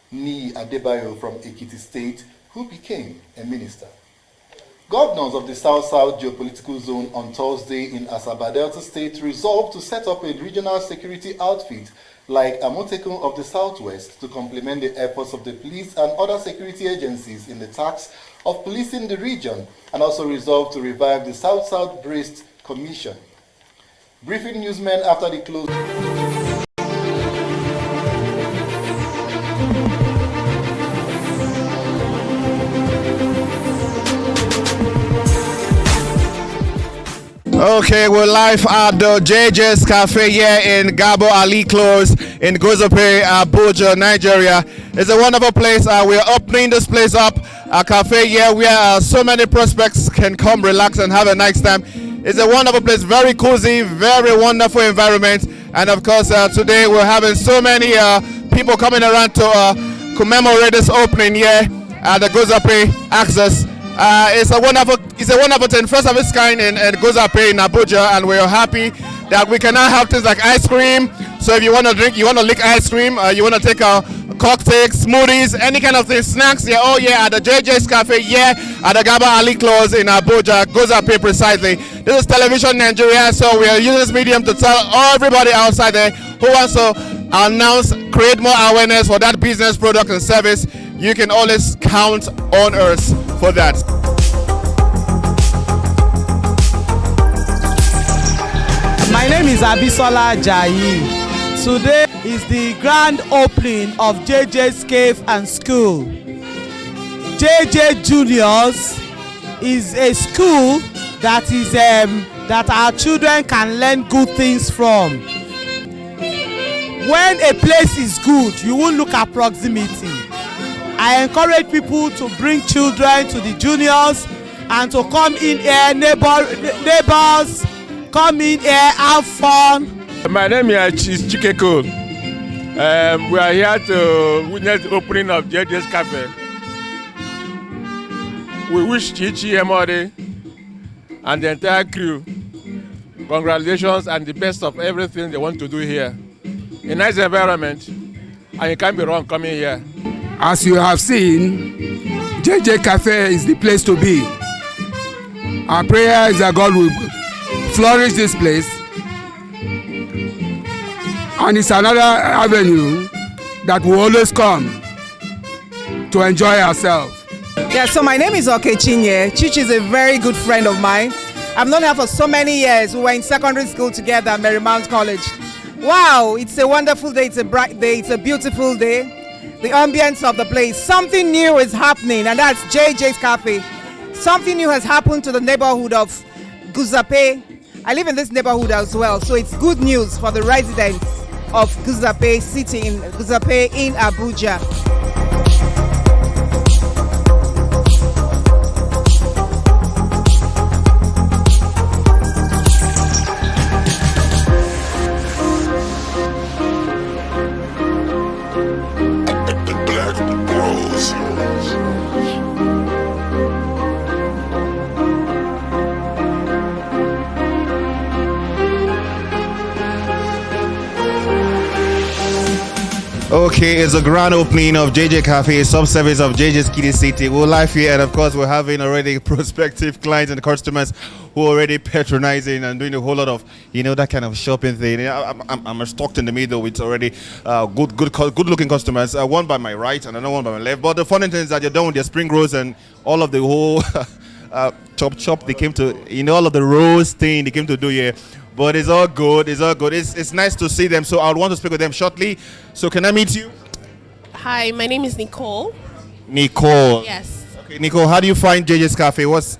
Ni Adebayo, from Ekiti State, who became a minister. Governors of the South-South geopolitical zone on Thursday in Asaba Delta State resolved to set up a regional security outfit like Amotekun of the Southwest to complement the efforts of the police and other security agencies in the task of policing the region, and also resolved to revive the South-South Braced Commission. Briefing newsmen after the close. Okay, we're live at the JJ's Cafe here in Gabo Ali Close in Gozope, Abuja, Nigeria. It's a wonderful place. We're opening this place up, a cafe here where so many prospects can come relax and have a nice time. It's a wonderful place, very cozy, very wonderful environment. And of course, today we're having so many people coming around to commemorate this opening here at the Gozope Access. It's a wonderful thing, first of its kind in Gozope in Abuja, and we're happy that we can now have things like ice cream. So if you want to drink, you want to lick ice cream, you want to take a cocktails, smoothies, any kind of thing, snacks, yeah, oh yeah, at the JJ's Cafe, yeah, at the Gaba Ali Close in Abuja, Gozope precisely. This is Television Nigeria, so we are using this medium to tell everybody outside there who wants to announce, create more awareness for that business, product and service. You can always count on us for that. My name is Abisola Ajayi. Today is the grand opening of JJ's Cave and School. JJ Juniors is a school that is that our children can learn good things from. When a place is good, you won't look at proximity. I encourage people to bring children to the juniors and to come in here, neighbors, come in here, have fun. My name is Chikeko. We are here to witness the opening of JJ's Cafe. We wish Chichi Emori and the entire crew congratulations and the best of everything they want to do here. A nice environment, and you can't be wrong coming here. As you have seen, JJ Cafe is the place to be. Our prayer is that God will flourish this place, and it's another avenue that will always come to enjoy ourselves. Yeah, so my name is Okechinye. Chichi is a very good friend of mine. I've known her for so many years. We were in secondary school together at Marymount College. Wow, it's a wonderful day, it's a bright day, it's a beautiful day. The ambience of the place, something new is happening, and that's JJ's Cafe. Something new has happened to the neighborhood of Gozope. I live in this neighborhood as well, so it's good news for the residents of Gozope City in Gozope in Abuja. Okay, it's a grand opening of JJ Cafe, a sub-service of JJ's Kiddie City. We're live here, and of course, we're having already prospective clients and customers who are already patronizing and doing a whole lot of, that kind of shopping thing. I'm stuck in the middle with already good-looking customers. One by my right and another one by my left. But the funny thing is that you're done with your spring rolls and all of the whole chop they came to, all of the roast thing they came to do here. But it's all good. It's nice to see them. So I would want to speak with them shortly. So can I meet you? Hi, my name is Nicole. Nicole. Yes. Okay, Nicole, how do you find JJ's Cafe? What's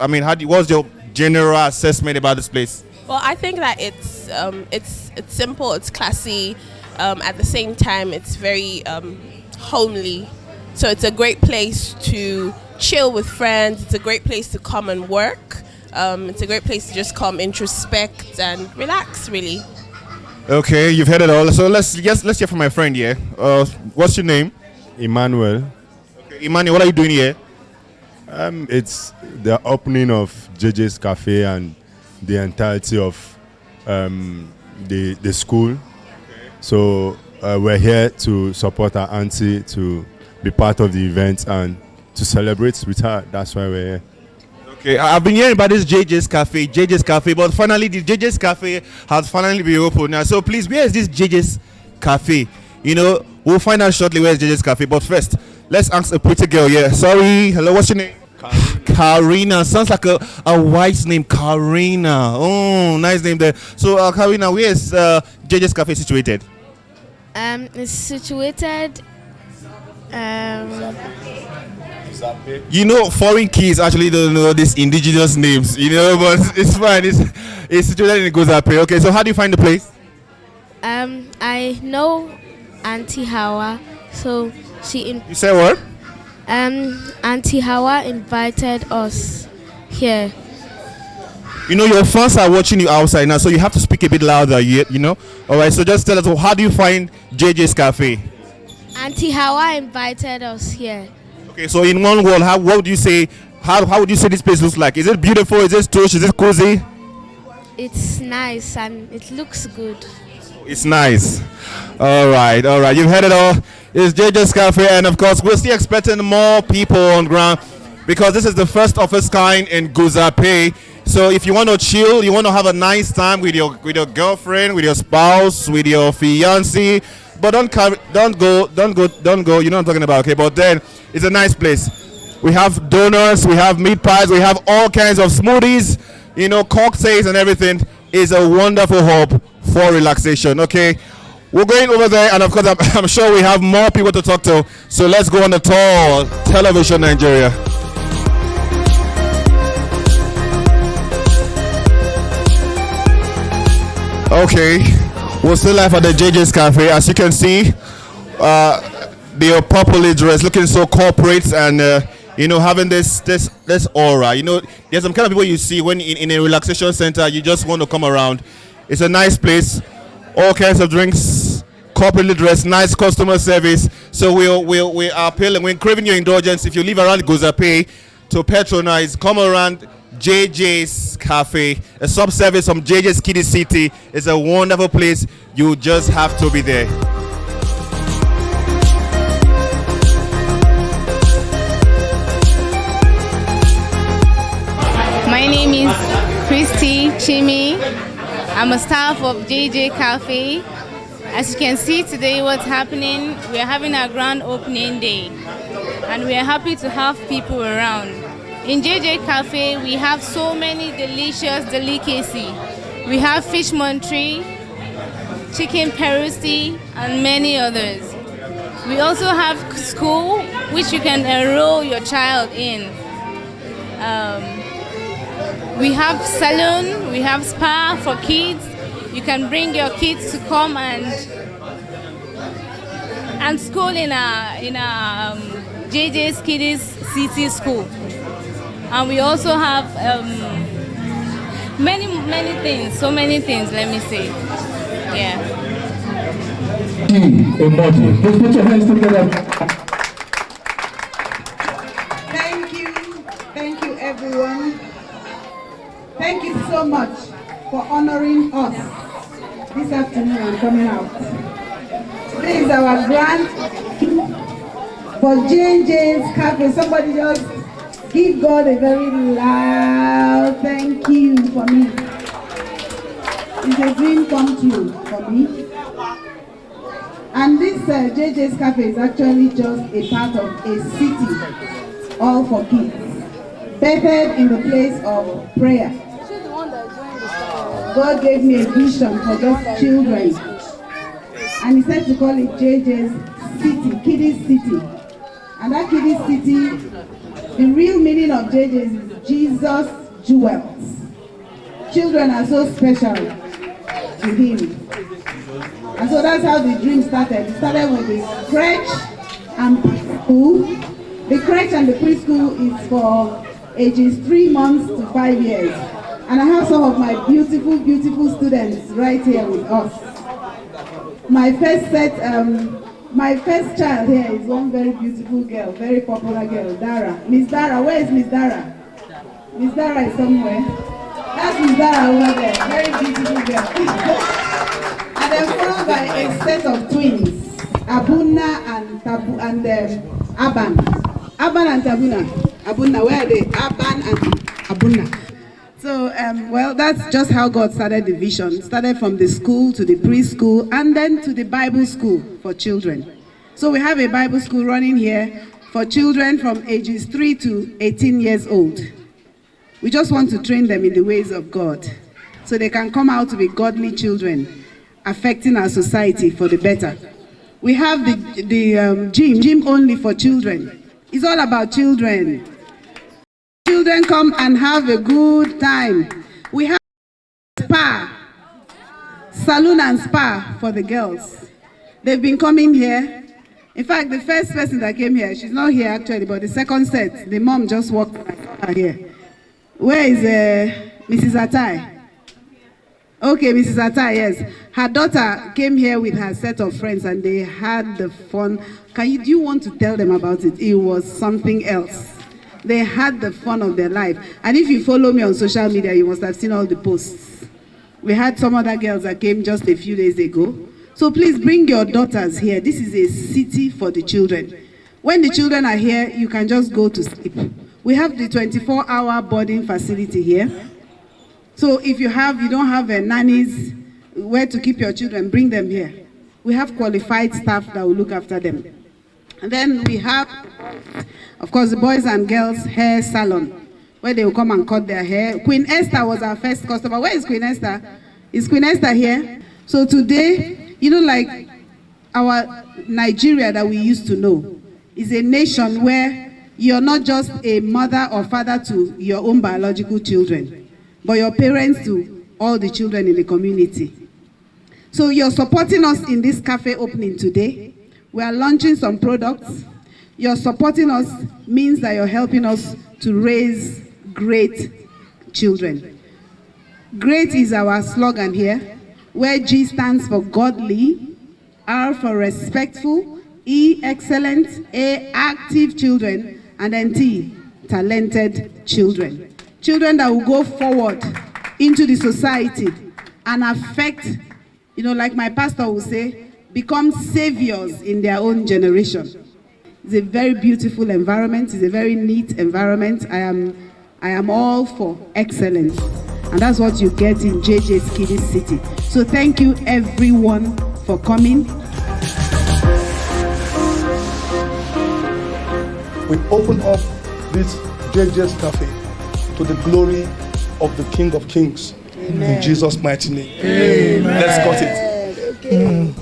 your general assessment about this place? Well, I think that it's simple, it's classy. At the same time, it's very homely. So it's a great place to chill with friends. It's a great place to come and work. It's a great place to just come, introspect, and relax, really. Okay, you've heard it all. So let's hear from my friend here. What's your name? Emmanuel. Okay, Emmanuel, what are you doing here? It's the opening of JJ's Cafe and the entirety of the school. Okay. So we're here to support our auntie, to be part of the event and to celebrate with her. That's why we're here. Okay, I've been hearing about this JJ's Cafe, but finally the JJ's Cafe has finally been opened now. So please, where is this JJ's Cafe? We'll find out shortly where is JJ's Cafe. But first, let's ask a pretty girl here. Sorry, hello, what's your name? Karina. Sounds like a wife's name, Karina. Oh, nice name there. So Karina, where is JJ's Cafe situated? It's situated. Foreign kids actually don't know these indigenous names, but it's fine. It's situated in Gozape. Okay, so how do you find the place? I know Auntie Hawa, so You say what? Auntie Hawa invited us here. Your fans are watching you outside now, so you have to speak a bit louder. All right. So just tell us, how do you find JJ's Cafe? Auntie Hawa invited us here. Okay, so in one word, how would you say this place looks like? Is it beautiful? Is it touch? Is it cozy? It's nice and it looks good. It's nice. All right. You've heard it all. It's JJ's Cafe, and of course, we're still expecting more people on ground because this is the first of its kind in Gozape. So if you want to chill, you want to have a nice time with your girlfriend, with your spouse, with your fiancé. But don't go. You know what I'm talking about, okay? But then it's a nice place. We have donuts, we have meat pies, we have all kinds of smoothies, cocktails and everything. It's a wonderful hub for relaxation. Okay, we're going over there, and of course, I'm sure we have more people to talk to. So let's go on the tour. Television Nigeria. Okay. We're still live at the JJ's Cafe. As you can see, they are properly dressed, looking so corporate, and having this aura. There's some kind of people you see when in a relaxation center. You just want to come around. It's a nice place, all kinds of drinks, corporately dressed, nice customer service. So we are appealing, we're craving your indulgence. If you live around Gozape, to patronize, come around JJ's Cafe, a sub-service from JJ's Kiddie City. It's a wonderful place. You just have to be there. My name is Christy Chimi. I'm a staff of JJ Cafe. As you can see today what's happening, we are having our grand opening day and we are happy to have people around. In JJ Cafe, we have so many delicious delicacies. We have fish montree, chicken perusi, and many others. We also have school, which you can enroll your child in. We have salon, we have spa for kids. You can bring your kids to come and school in a JJ's Kids City School. And we also have many things, so many things, let me say. Yeah. Please put your hands together. Thank you everyone. Thank you so much for honoring us this afternoon and coming out. This is our grant for JJ's Cafe. Somebody just give God a very loud thank you for me. It's a dream come true for me. And this JJ's Cafe is actually just a part of a city, all for kids, birthed in the place of prayer. God gave me a vision for just children, and He said to call it JJ's City, Kiddies City. And that Kiddies City, the real meaning of JJ's is Jesus Jewels. Children are so special to Him. And so that's how the dream started. It started with the crèche and preschool. The crèche and the preschool is for ages 3 months to 5 years. And I have some of my beautiful, beautiful students right here with us. My first child here is one very beautiful girl, very popular girl, Dara. Miss Dara, where is Miss Dara? Miss Dara is somewhere. That's Miss Dara over there, very beautiful girl. And then followed by a set of twins, Abuna and Aban. Aban and Abuna, where are they? Aban and Abuna. So, well, that's just how God started the vision. Started from the school to the preschool and then to the Bible school for children. So we have a Bible school running here for children from ages 3 to 18 years old. We just want to train them in the ways of God so they can come out to be godly children, affecting our society for the better. We have the gym only for children. It's all about children. Children come and have a good time. We have spa, salon and spa for the girls. They've been coming here. In fact, the first person that came here, she's not here actually, but the second set, the mom just walked here. Where is Mrs. Atai? Okay, Mrs. Atai, yes. Her daughter came here with her set of friends and they had the fun. Do you want to tell them about it? It was something else. They had the fun of their life. And if you follow me on social media, you must have seen all the posts. We had some other girls that came just a few days ago. So please bring your daughters here. This is a city for the children. When the children are here, you can just go to sleep. We have the 24-hour boarding facility here. So if you don't have nannies, where to keep your children, bring them here. We have qualified staff that will look after them. And then we have, of course, the boys and girls hair salon, where they will come and cut their hair. Queen Esther was our first customer. Where is Queen Esther? Is Queen Esther here? So today, like our Nigeria that we used to know, is a nation where you're not just a mother or father to your own biological children, but your parents to all the children in the community. So you're supporting us in this cafe opening today. We are launching some products. You're supporting us means that you're helping us to raise great children. Great is our slogan here, where G stands for godly, R for respectful, E excellent, A active children, and then T talented children. Children that will go forward into the society and affect, like my pastor will say, become saviors in their own generation. It's a very beautiful environment. It's a very neat environment. I am all for excellence. And that's what you get in JJ's Kiddies City. So thank you everyone for coming. We open up this JJ's Cafe to the glory of the King of Kings. Amen. In Jesus' mighty name. Amen. Let's cut it. Okay.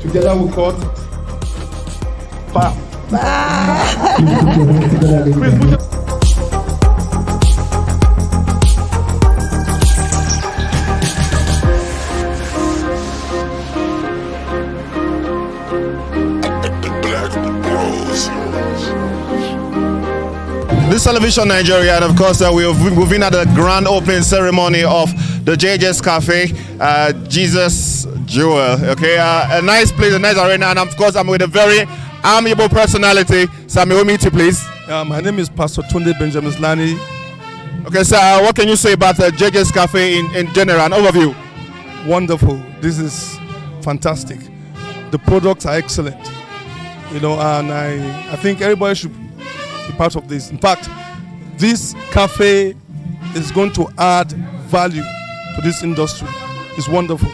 Together we cut. Bam. This television Nigeria, and of course we've been at the grand opening ceremony of the JJ's Cafe, Jesus Jewel. Okay, a nice place, a nice arena, and of course I'm with a very amiable personality. Sami, who meet you, please? My name is Pastor Tunde Benjamin Lani. Okay, sir, what can you say about the JJ's Cafe in general, an overview? Wonderful. This is fantastic. The products are excellent, and I think everybody should be part of this. In fact, this cafe is going to add value to this industry. It's wonderful.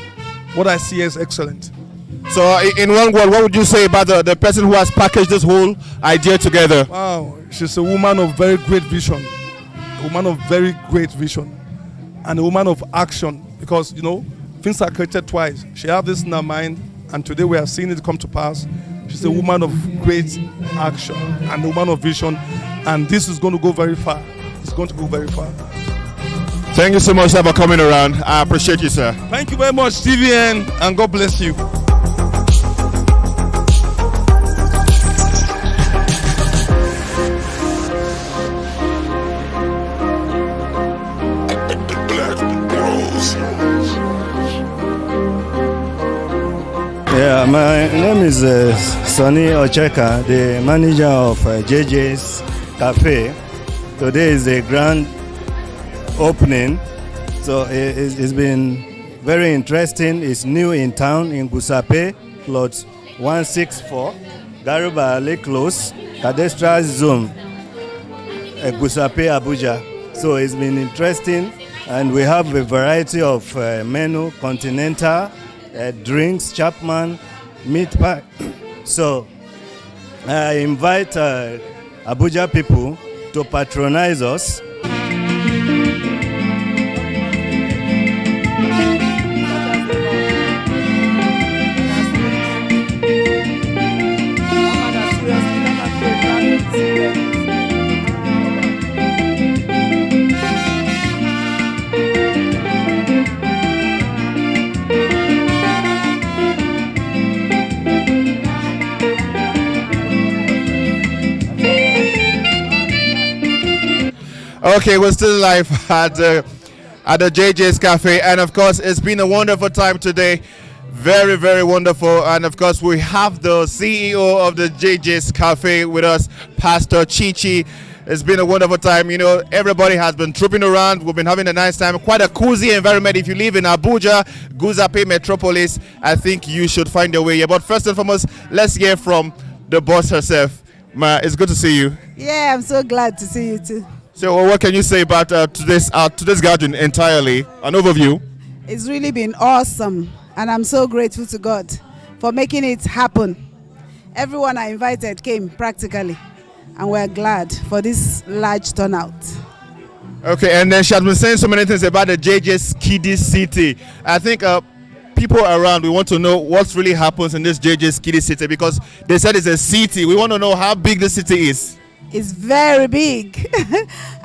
What I see is excellent. So, in one word, what would you say about the person who has packaged this whole idea together? Wow, she's a woman of very great vision, and a woman of action, because things are created twice. She had this in her mind, and today we have seen it come to pass. She's a woman of great action and a woman of vision, and this is going to go very far. It's going to go very far. Thank you so much, sir, for coming around. I appreciate you, sir. Thank you very much, TVN, and God bless you. Yeah, my name is Sonny Ocheka, the manager of JJ's Cafe. Today is the grand opening, so it's been very interesting. It's new in town in Gusape, plot 164, Garuba Ali Close, Cadastral Zone, Gusape, Abuja. So it's been interesting, and we have a variety of menu, continental, drinks, Chapman, meat pie. So I invite Abuja people to patronize us. Okay, we're still live at the JJ's Cafe, and of course, it's been a wonderful time today. Very, very wonderful. And of course, we have the CEO of the JJ's Cafe with us, Pastor Chichi. It's been a wonderful time. Everybody has been trooping around. We've been having a nice time. Quite a cozy environment. If you live in Abuja, Gusape Metropolis, I think you should find your way here. But first and foremost, let's hear from the boss herself. Ma, it's good to see you. Yeah, I'm so glad to see you too. So what can you say about today's gathering entirely? An overview? It's really been awesome, and I'm so grateful to God for making it happen. Everyone I invited came practically, and we're glad for this large turnout. Okay, and then she has been saying so many things about the JJ's Kiddie City. I think people around, we want to know what really happens in this JJ's Kiddie City, because they said it's a city. We want to know how big the city is. It's very big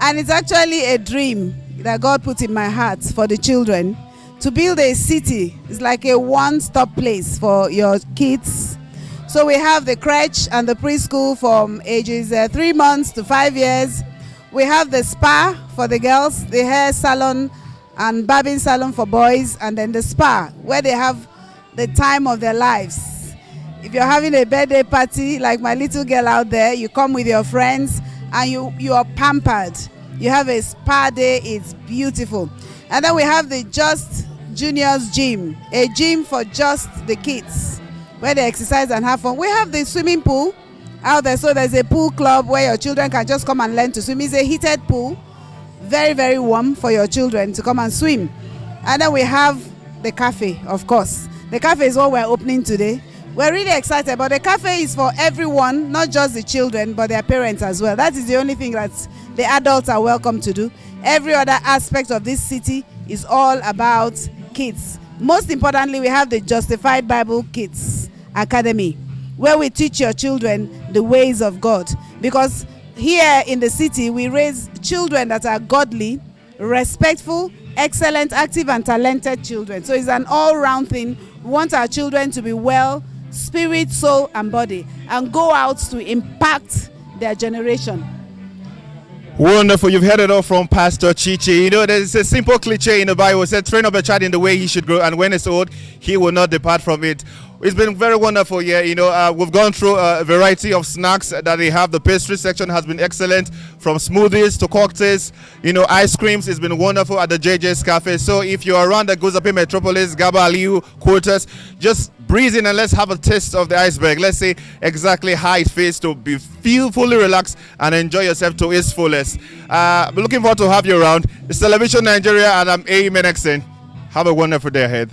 and it's actually a dream that God put in my heart for the children to build a city. It's like a one-stop place for your kids. So we have the crèche and the preschool from ages 3 months to 5 years. We have the spa for the girls, the hair salon and barbing salon for boys, and then the spa where they have the time of their lives. If you're having a birthday party, like my little girl out there, you come with your friends and you are pampered. You have a spa day, it's beautiful. And then we have the Just Juniors Gym, a gym for just the kids, where they exercise and have fun. We have the swimming pool out there, so there's a pool club where your children can just come and learn to swim. It's a heated pool, very, very warm for your children to come and swim. And then we have the cafe, of course. The cafe is what we're opening today. We're really excited, but the cafe is for everyone, not just the children, but their parents as well. That is the only thing that the adults are welcome to do. Every other aspect of this city is all about kids. Most importantly, we have the Justified Bible Kids Academy, where we teach your children the ways of God. Because here in the city, we raise children that are godly, respectful, excellent, active, and talented children. So it's an all-round thing. We want our children to be well, spirit, soul, and body, and go out to impact their generation. Wonderful. You've heard it all from Pastor Chichi. There's a simple cliche in the Bible. It said, train up a child in the way he should grow, and when it's old, he will not depart from it. It's been very wonderful here. We've gone through a variety of snacks that they have. The pastry section has been excellent, from smoothies to cocktails, ice creams. It's been wonderful at the JJ's Cafe. So if you're around the Gusape Metropolis, Gaba Aliu quarters, just breeze in and let's have a taste of the iceberg. Let's see exactly how it feels to feel fully relaxed and enjoy yourself to its fullest. I'm looking forward to have you around. It's Television Nigeria, and I'm A. Menexen. Have a wonderful day ahead.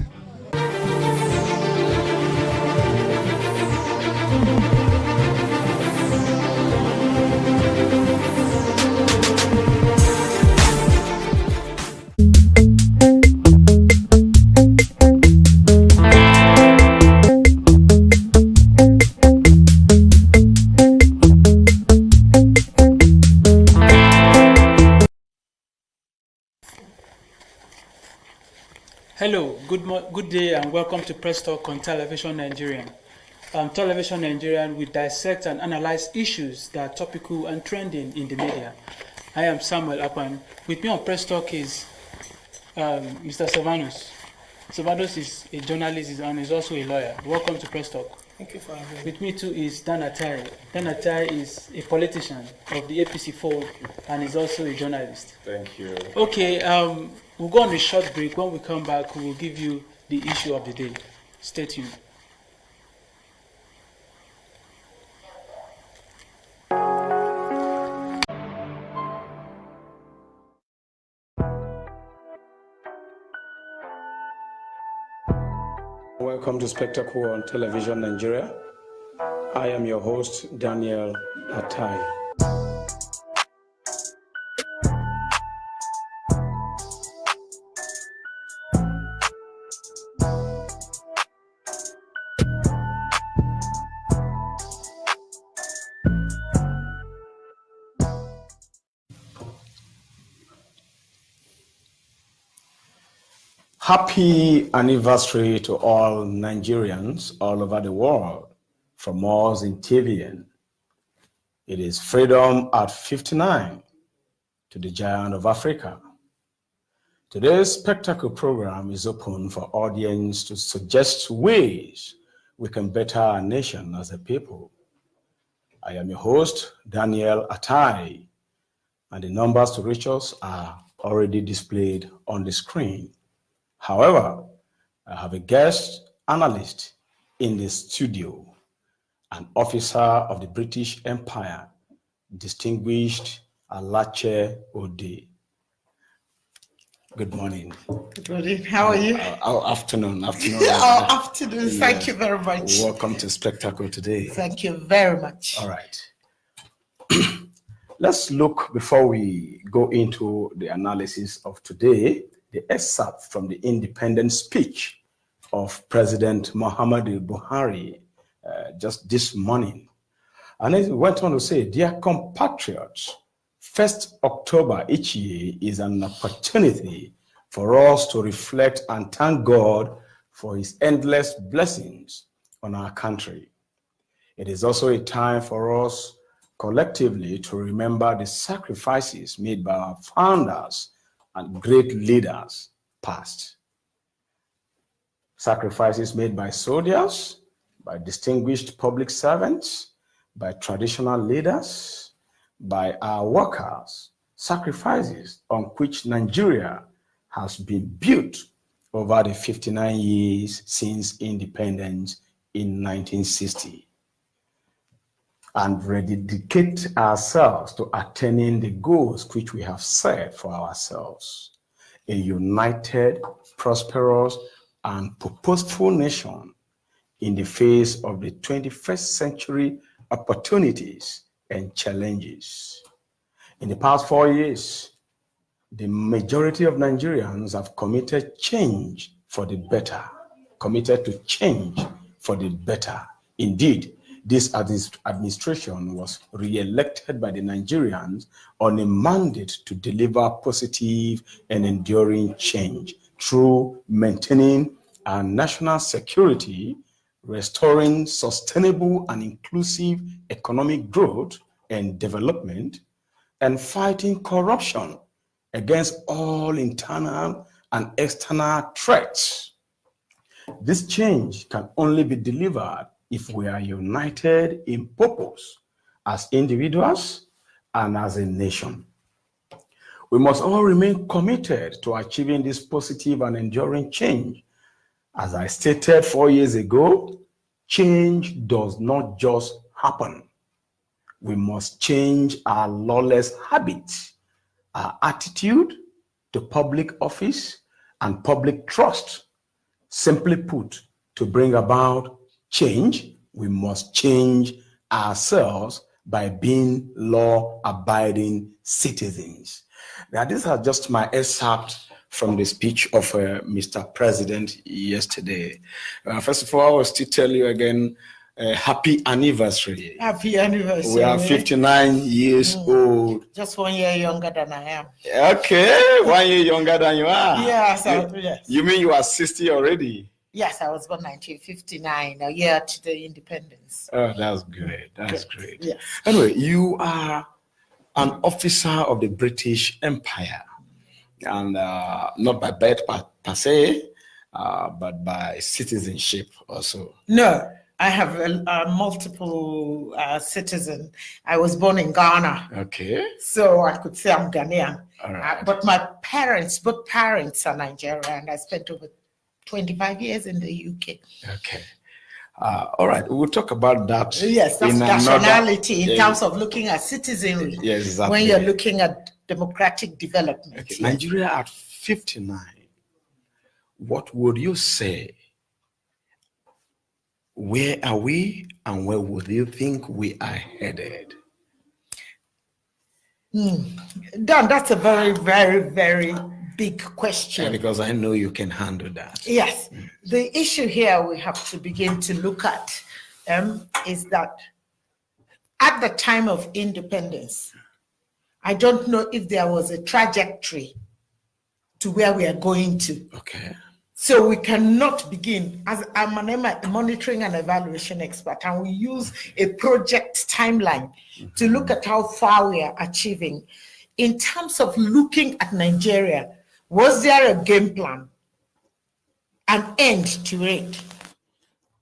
Hello, good day and welcome to Press Talk on Television Nigerian. Television Nigerian, we dissect and analyze issues that are topical and trending in the media. I am Samuel Apan. With me on Press Talk is Mr. Sylvanus. Sylvanus is a journalist and is also a lawyer. Welcome to Press Talk. Thank you for having me. With me too is Dan Atai. Dan Atai is a politician of the APC fold and is also a journalist. Thank you. Okay, we'll go on a short break. When we come back, we will give you the issue of the day. Stay tuned. Welcome to Spectacle on Television Nigeria. I am your host, Daniel Atai. Happy anniversary to all Nigerians all over the world from us in TVN. It is freedom at 59 to the giant of Africa. Today's spectacle program is open for audience to suggest ways we can better our nation as a people. I am your host, Daniel Atai, and the numbers to reach us are already displayed on the screen. However, I have a guest analyst in the studio, an officer of the British Empire, distinguished Alache Ode. Good morning. Good morning. How are you? Afternoon. Afternoon. Afternoon. Thank you very much. Welcome to Spectacle today. Thank you very much. All right. Let's look, before we go into the analysis of today, the excerpt from the independent speech of President Muhammadu Buhari just this morning. And he went on to say, dear compatriots, 1st October each year is an opportunity for us to reflect and thank God for his endless blessings on our country. It is also a time for us collectively to remember the sacrifices made by our founders and great leaders past. Sacrifices made by soldiers, by distinguished public servants, by traditional leaders, by our workers, sacrifices on which Nigeria has been built over the 59 years since independence in 1960, and rededicate ourselves to attaining the goals which we have set for ourselves. A united, prosperous, and purposeful nation in the face of the 21st century opportunities and challenges. In the past 4 years, the majority of Nigerians have committed change for the better, committed to change for the better. Indeed, this administration was re-elected by the Nigerians on a mandate to deliver positive and enduring change through maintaining our national security, restoring sustainable and inclusive economic growth and development, and fighting corruption against all internal and external threats. This change can only be delivered if we are united in purpose as individuals and as a nation. We must all remain committed to achieving this positive and enduring change As I stated 4 years ago, change does not just happen. We must change our lawless habits, our attitude to public office and public trust. Simply put, to bring about change, we must change ourselves by being law-abiding citizens. Now, these are just my excerpt from the speech of Mr. President yesterday. First of all, I will still tell you again, happy anniversary. Happy anniversary. We are 59 years old. Just 1 year younger than I am. Okay, 1 year younger than you are. Yes, yes. You mean you are 60 already? Yes, I was born 1959, a year to the independence. Oh, that's great. That's great. Yes. Anyway, you are an officer of the British Empire, and not by birth per se, but by citizenship also. No, I have multiple citizen. I was born in Ghana. Okay. So I could say I'm Ghanaian. All right. But my parents, both parents are Nigerian. I spent over 25 years in the UK. Okay. All right. We'll talk about that. Yes, that's nationality in terms of looking at citizenry. Yes, exactly. When you're looking at democratic development. Okay. Nigeria at 59. What would you say? Where are we and where would you think we are headed? Dan, that's a very, very, very big question. Yeah, because I know you can handle that. Yes. The issue here we have to begin to look at is that at the time of independence, I don't know if there was a trajectory to where we are going to. Okay. So we cannot begin, as I'm a monitoring and evaluation expert, and we use a project timeline to look at how far we are achieving. In terms of looking at Nigeria, was there a game plan, an end to it?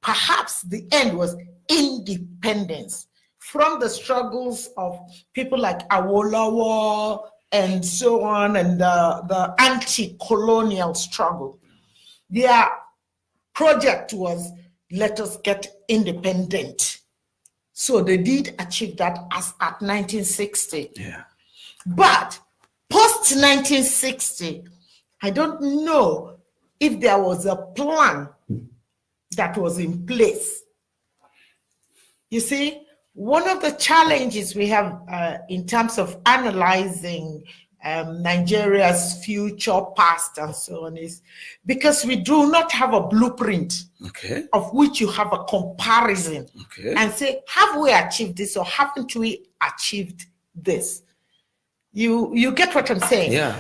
Perhaps the end was independence from the struggles of people like Awolowo and so on, and the anti-colonial struggle. Their project was, let us get independent. So they did achieve that as at 1960. Yeah. But post-1960, I don't know if there was a plan that was in place. You see, one of the challenges we have in terms of analyzing Nigeria's future, past, and so on is because we do not have a blueprint of which you have a comparison and say, have we achieved this or haven't we achieved this? You get what I'm saying? Yeah.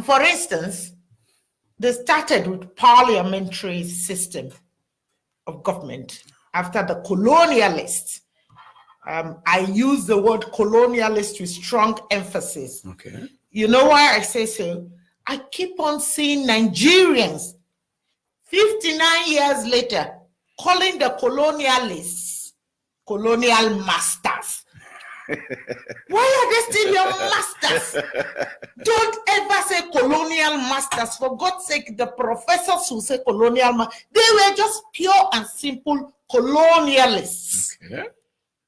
For instance, they started with parliamentary system of government after the colonialists. I use the word colonialist with strong emphasis. Okay. You know why I say so? I keep on seeing Nigerians 59 years later calling the colonialists colonial masters. Why are they still your masters? Don't ever say colonial masters. For God's sake, the professors who say colonial masters, they were just pure and simple colonialists. Okay.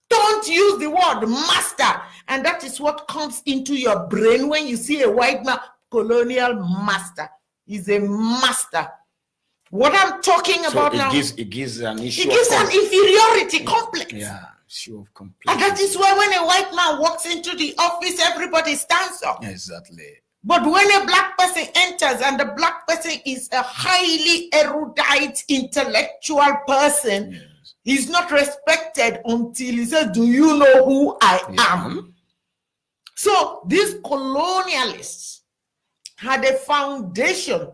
Don't use the word master. And that is what comes into your brain when you see a white man. Colonial master is a master. What I'm talking about now, it gives an issue. It gives an inferiority complex. Yeah, issue of complex. And that is why when a white man walks into the office, everybody stands up. Exactly. But when a black person enters and the black person is a highly erudite, intellectual person, yes, he's not respected until he says, do you know who I am? So these colonialists had a foundation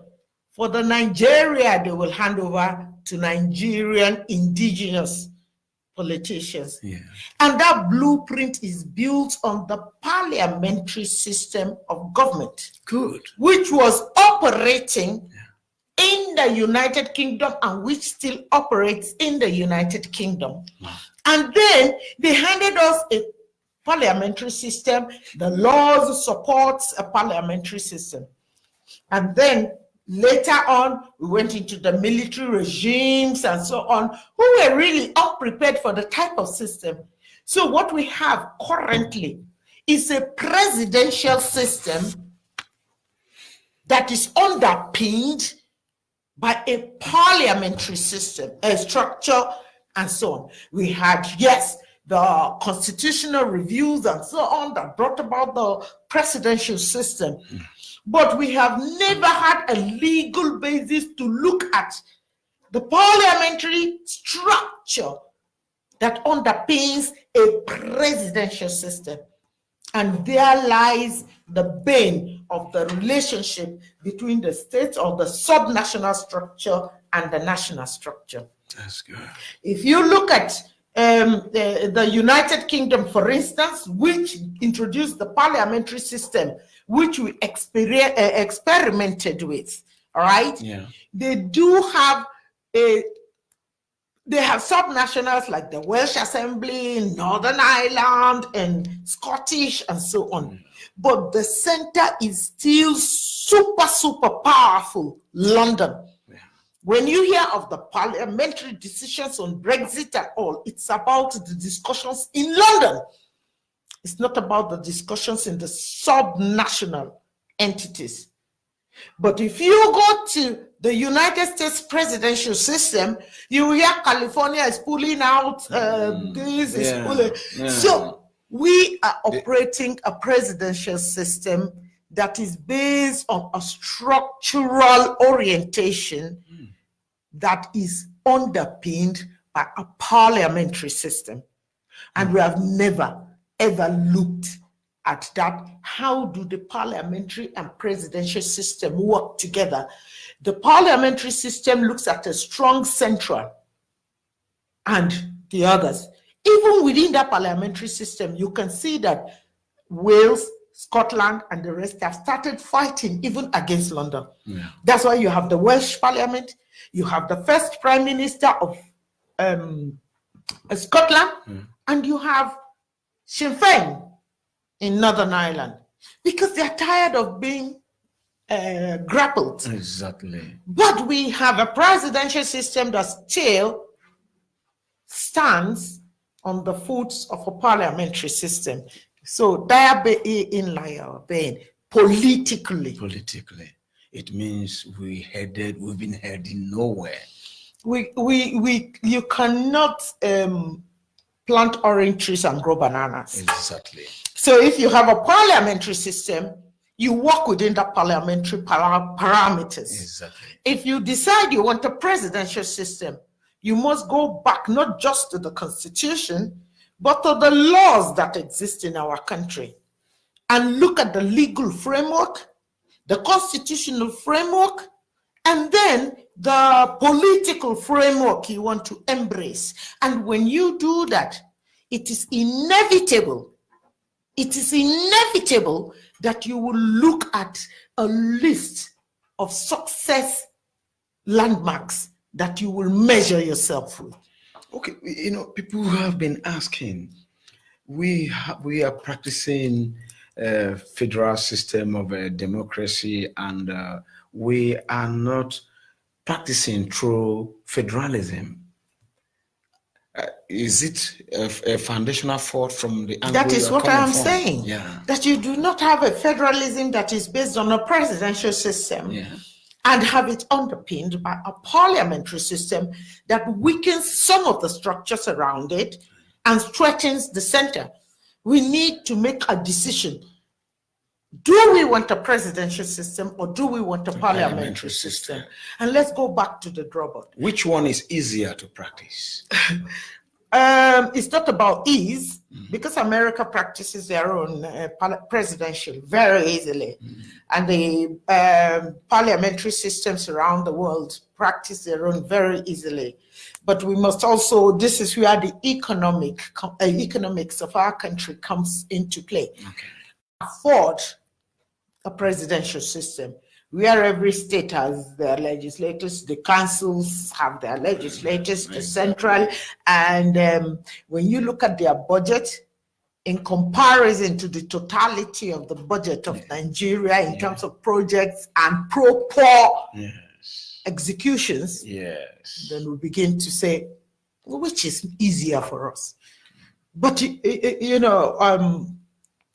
for the Nigeria they will hand over to Nigerian indigenous politicians. Yeah. And that blueprint is built on the parliamentary system of government. Good. Which was operating in the United Kingdom and which still operates in the United Kingdom. Wow. And then they handed us a parliamentary system. The laws supports a parliamentary system. And then Later on, we went into the military regimes and so on, who were really unprepared for the type of system. So what we have currently is a presidential system that is underpinned by a parliamentary system, a structure, and so on. We had, yes, the constitutional reviews and so on that brought about the presidential system. But we have never had a legal basis to look at the parliamentary structure that underpins a presidential system. And there lies the bane of the relationship between the state or the subnational structure and the national structure. That's good. If you look at the United Kingdom, for instance, which introduced the parliamentary system, which we experimented with, all right? Yeah. They do have they have subnationals like the Welsh Assembly, Northern Ireland, and Scottish, and so on. But the center is still super, super powerful, London. When you hear of the parliamentary decisions on Brexit and all, it's about the discussions in London. It's not about the discussions in the subnational entities. But if you go to the United States presidential system, you hear California is pulling out, this is pulling. Yeah. So we are operating a presidential system that is based on a structural orientation that is underpinned by a parliamentary system. And we have never, ever looked at that. How do the parliamentary and presidential system work together? The parliamentary system looks at a strong central and the others. Even within that parliamentary system, you can see that Wales, Scotland, and the rest have started fighting even against London. Yeah. That's why you have the Welsh Parliament, you have the first Prime Minister of Scotland, and you have Sinn Féin in Northern Ireland, because they're tired of being grappled. Exactly. But we have a presidential system that still stands on the foot of a parliamentary system. So there be in Lion politically. Politically, it means we've been heading nowhere. You cannot plant orange trees and grow bananas. Exactly. So if you have a parliamentary system, you work within the parliamentary parameters. Exactly. If you decide you want a presidential system, you must go back not just to the Constitution, but to the laws that exist in our country and look at the legal framework, the constitutional framework, and then the political framework you want to embrace. And when you do that, it is inevitable that you will look at a list of success landmarks that you will measure yourself with. Okay, people who have been asking, we are practicing a federal system of democracy, and we are not practicing through federalism. Is it a foundational fault from the angle? That is what I am saying. Yeah. That you do not have a federalism that is based on a presidential system. Yeah. And have it underpinned by a parliamentary system that weakens some of the structures around it and strengthens the center. We need to make a decision. Do we want a presidential system or do we want a parliamentary system? And let's go back to the drawback. Which one is easier to practice? It's not about ease, because America practices their own presidential very easily. And the parliamentary systems around the world practice their own very easily. But we must also, this is where the economics of our country comes into play. Okay. Afford a presidential system where every state has their legislators, the councils have their legislators, the central, and when you look at their budget, in comparison to the totality of the budget of Nigeria in terms of projects and proper executions, then we begin to say, which is easier for us? But, you know,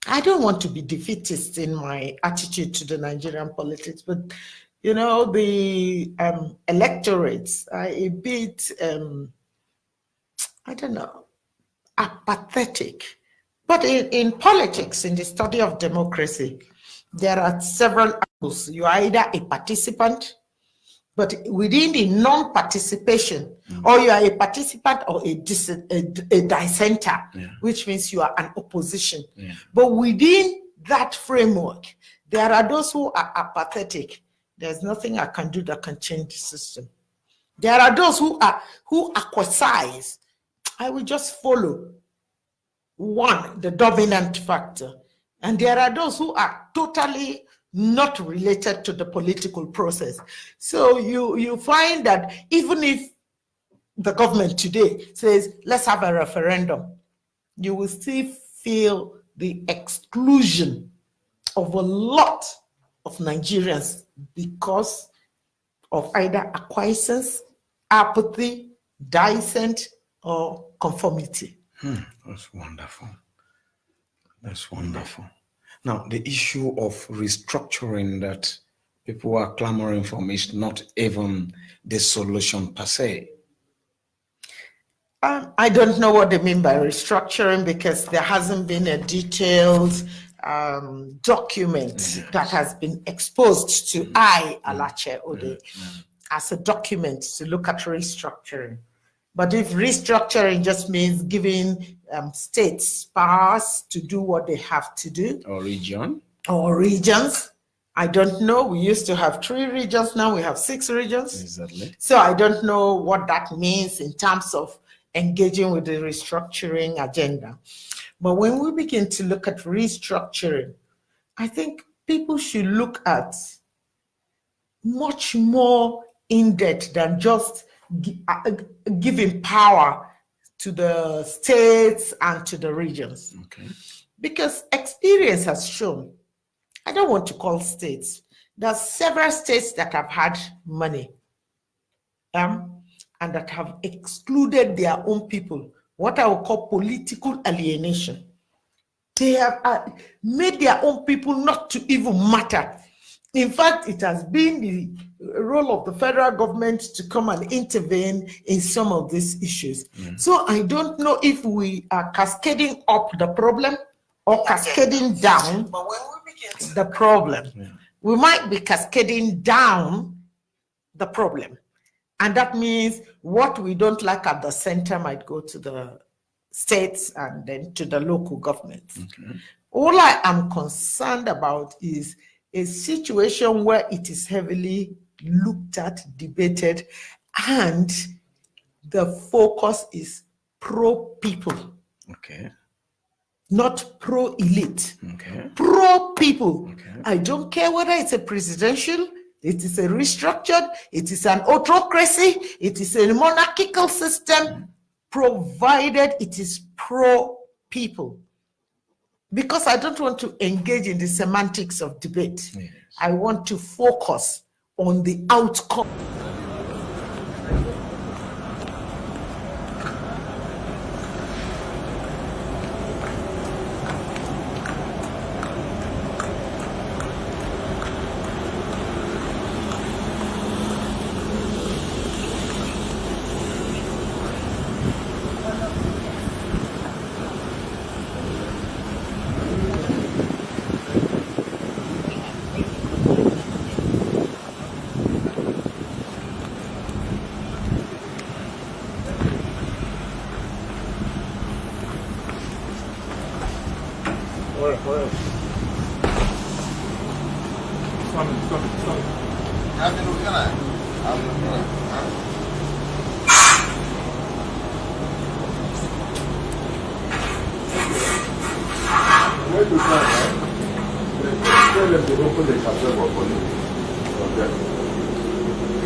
I don't want to be defeatist in my attitude to the Nigerian politics, but, you know, the electorates are a bit, I don't know, apathetic. But in politics, in the study of democracy, there are several angles. You are either a participant, but within the non-participation, or you are a participant or a dissenter, which means you are an opposition. But within that framework, there are those who are apathetic. There's nothing I can do that can change the system. There are those who acquiesce. I will just follow the dominant factor. And there are those who are totally not related to the political process. So you find that even if the government today says, let's have a referendum, you will still feel the exclusion of a lot of Nigerians because of either acquiescence, apathy, dissent, or conformity. That's wonderful. That's wonderful. Now, the issue of restructuring that people are clamoring for is not even the solution per se. I don't know what they mean by restructuring because there hasn't been a detailed document that has been exposed to Alache Ode as a document to look at restructuring. But if restructuring just means giving states powers to do what they have to do. Or region. Or regions. I don't know. We used to have 3 regions. Now we have 6 regions. Exactly. So I don't know what that means in terms of engaging with the restructuring agenda. But when we begin to look at restructuring, I think people should look at much more in depth than just giving power to the states and to the regions. Okay. Because experience has shown, I don't want to call states, there are several states that have had money and that have excluded their own people, what I would call political alienation. They have made their own people not to even matter. In fact, it has been the role of the federal government to come and intervene in some of these issues. So I don't know if we are cascading up the problem or cascading down the problem. We might be cascading down the problem. And that means what we don't like at the center might go to the states and then to the local governments. All I am concerned about is a situation where it is heavily looked at, debated, and the focus is pro-people. Okay. Not pro-elite. Okay. Pro-people. Okay. I don't care whether it's a presidential, it is a restructured, it is an autocracy, it is a monarchical system, provided it is pro-people. Because I don't want to engage in the semantics of debate. Yes. I want to focus on the outcome.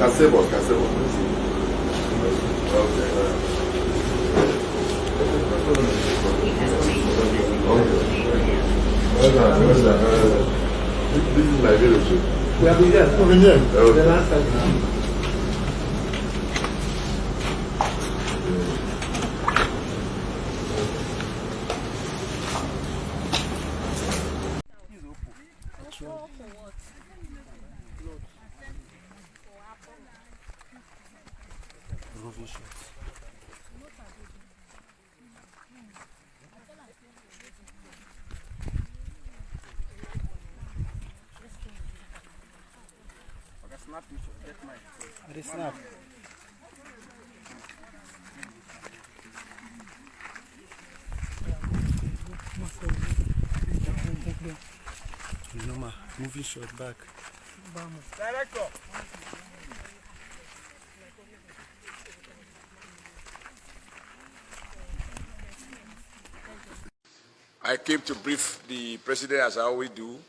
Casebo. Okay. This is Nigeria too. We have been here. The last time. Snap. Normal, moving shot back. Director. I came to brief the president, as I always do,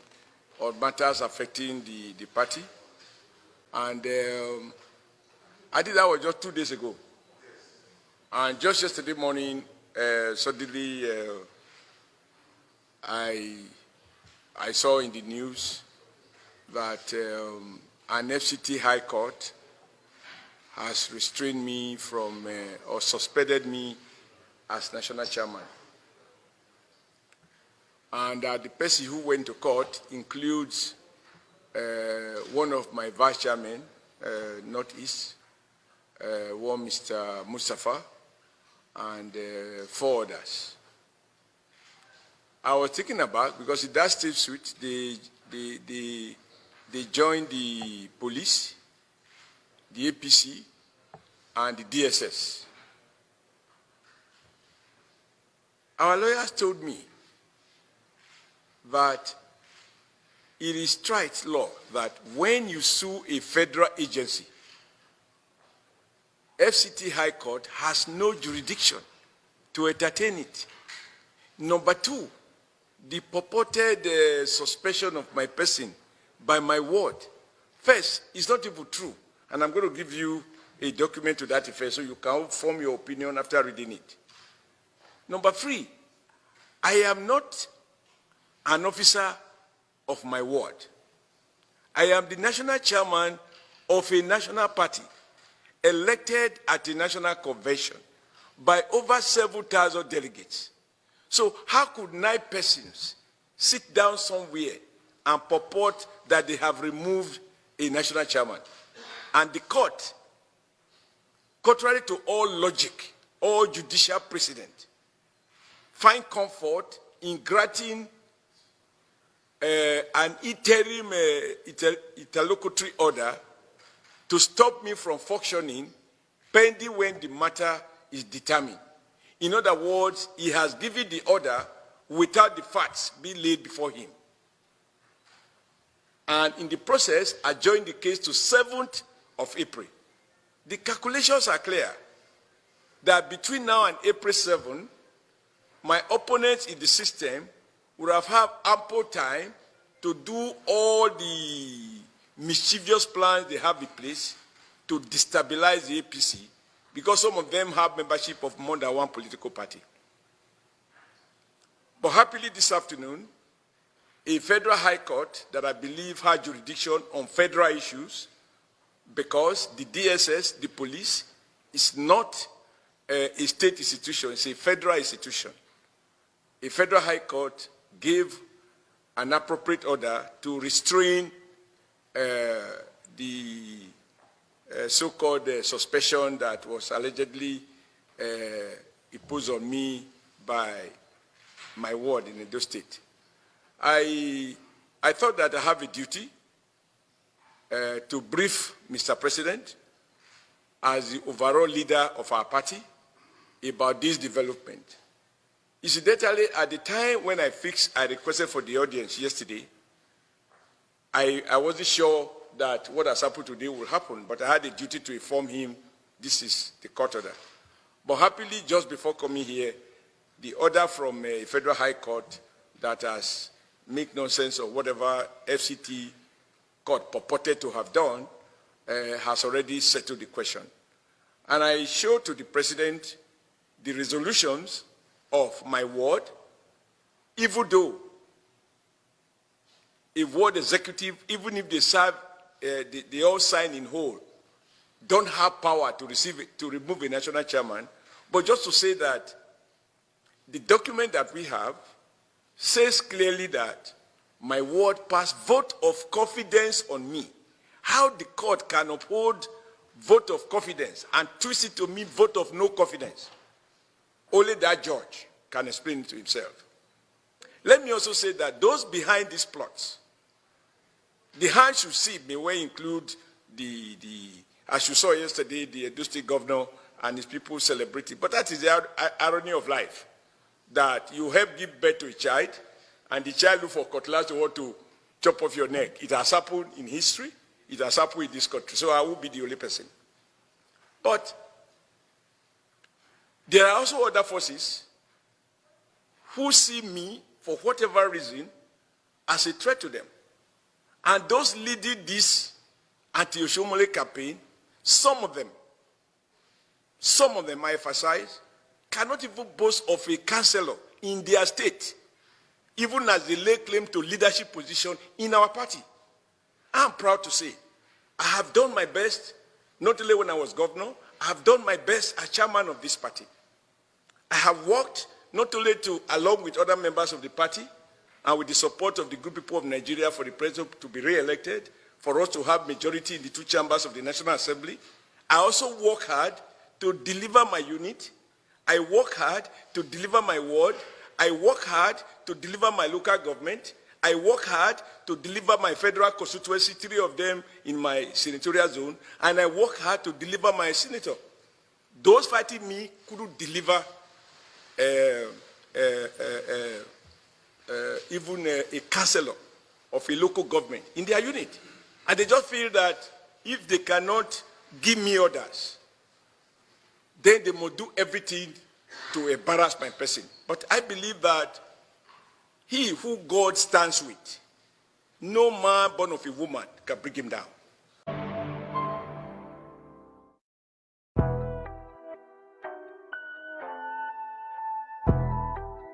on matters affecting the party. And I did that was just 2 days ago. And just yesterday morning, suddenly I saw in the news that an FCT High Court has restrained me from, or suspended me as national chairman. And the person who went to court includes one of my vice chairmen, Northeast, one Mr. Mustafa, and 4 others. I was thinking about, because in that state suite, they joined the police, the APC, and the DSS. Our lawyers told me that it is straight law that when you sue a federal agency, FCT High Court has no jurisdiction to entertain it. Number 2, the purported suspension of my person by my word, first, is not even true. And I'm going to give you a document to that effect so you can form your opinion after reading it. Number 3, I am not an officer of my ward. I am the national chairman of a national party elected at a national convention by over 7,000 delegates. So how could 9 persons sit down somewhere and purport that they have removed a national chairman? And the court, contrary to all logic, all judicial precedent, find comfort in granting an interim interlocutory order to stop me from functioning pending when the matter is determined. In other words, he has given the order without the facts being laid before him. And in the process, adjourned the case to 7th of April. The calculations are clear that between now and April 7, my opponents in the system would have had ample time to do all the mischievous plans they have in place to destabilize the APC, because some of them have membership of more than one political party. But happily this afternoon, a federal high court that I believe has jurisdiction on federal issues, because the DSS, the police, is not a state institution, it's a federal institution. A federal high court gave an appropriate order to restrain the so-called suspension that was allegedly imposed on me by my ward in Edo State. I thought that I have a duty to brief Mr. President as the overall leader of our party about this development. Incidentally, at the time when I requested for the audience yesterday, I wasn't sure that what has happened today will happen, but I had a duty to inform him this is the court order. But happily, just before coming here, the order from a federal high court that has made nonsense of whatever FCT court purported to have done has already settled the question. And I showed to the president the resolutions of my ward, even though a ward executive, even if they serve, they all sign in whole, don't have power to remove a national chairman, but just to say that the document that we have says clearly that my ward passed vote of confidence on me. How the court can uphold vote of confidence and twist it to me vote of no confidence, only that judge can explain it to himself. Let me also say that those behind these plots, the hands you see may well include as you saw yesterday, the Edo State governor and his people celebrating. But that is the irony of life, that you help give birth to a child, and the child look for cutlass to want to chop off your neck. It has happened in history. It has happened in this country. So I will be the only person. But there are also other forces who see me, for whatever reason, as a threat to them. And those leading this anti-Oshomole campaign, some of them, I emphasize, cannot even boast of a councillor in their state, even as they lay claim to leadership position in our party. I'm proud to say, I have done my best, not only when I was governor, I have done my best as chairman of this party. I have worked not only along with other members of the party, and with the support of the good people of Nigeria for the president to be re-elected, for us to have majority in the two chambers of the National Assembly. I also work hard to deliver my unit. I work hard to deliver my ward. I work hard to deliver my local government. I work hard to deliver my federal constituency, 3 of them in my senatorial zone, and I work hard to deliver my senator. Those fighting me couldn't deliver even a councillor of a local government in their unit. And they just feel that if they cannot give me orders, then they must do everything to embarrass my person. But I believe that he who God stands with, no man born of a woman can bring him down.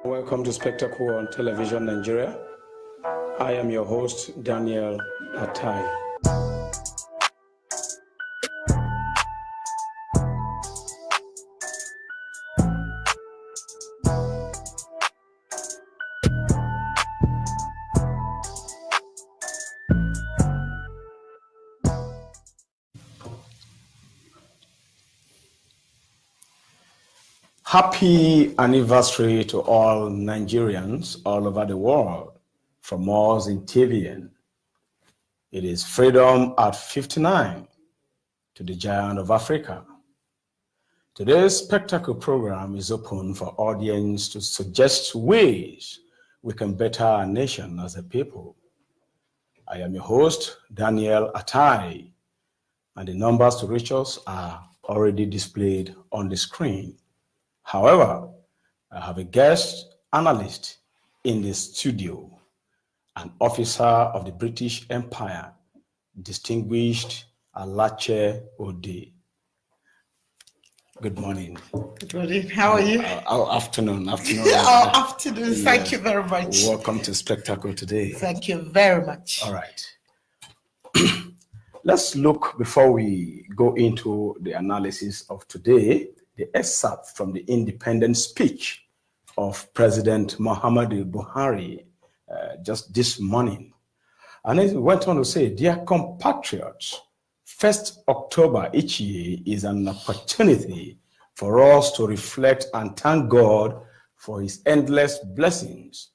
Welcome to Spectacle on Television Nigeria. I am your host, Daniel Atai. Happy anniversary to all Nigerians all over the world, from us in TVN. It is freedom at 59 to the giant of Africa. Today's spectacle program is open for audience to suggest ways we can better our nation as a people. I am your host, Daniel Atai, and the numbers to reach us are already displayed on the screen. However, I have a guest analyst in the studio, an officer of the British Empire, distinguished Alache Ode. Good morning. Good morning. How are you? Afternoon. Afternoon. Afternoon. Thank you very much. Welcome to Spectacle today. Thank you very much. All right. Let's look, before we go into the analysis of today, the excerpt from the independent speech of President Muhammadu Buhari just this morning. And he went on to say, dear compatriots, 1st October each year is an opportunity for us to reflect and thank God for his endless blessings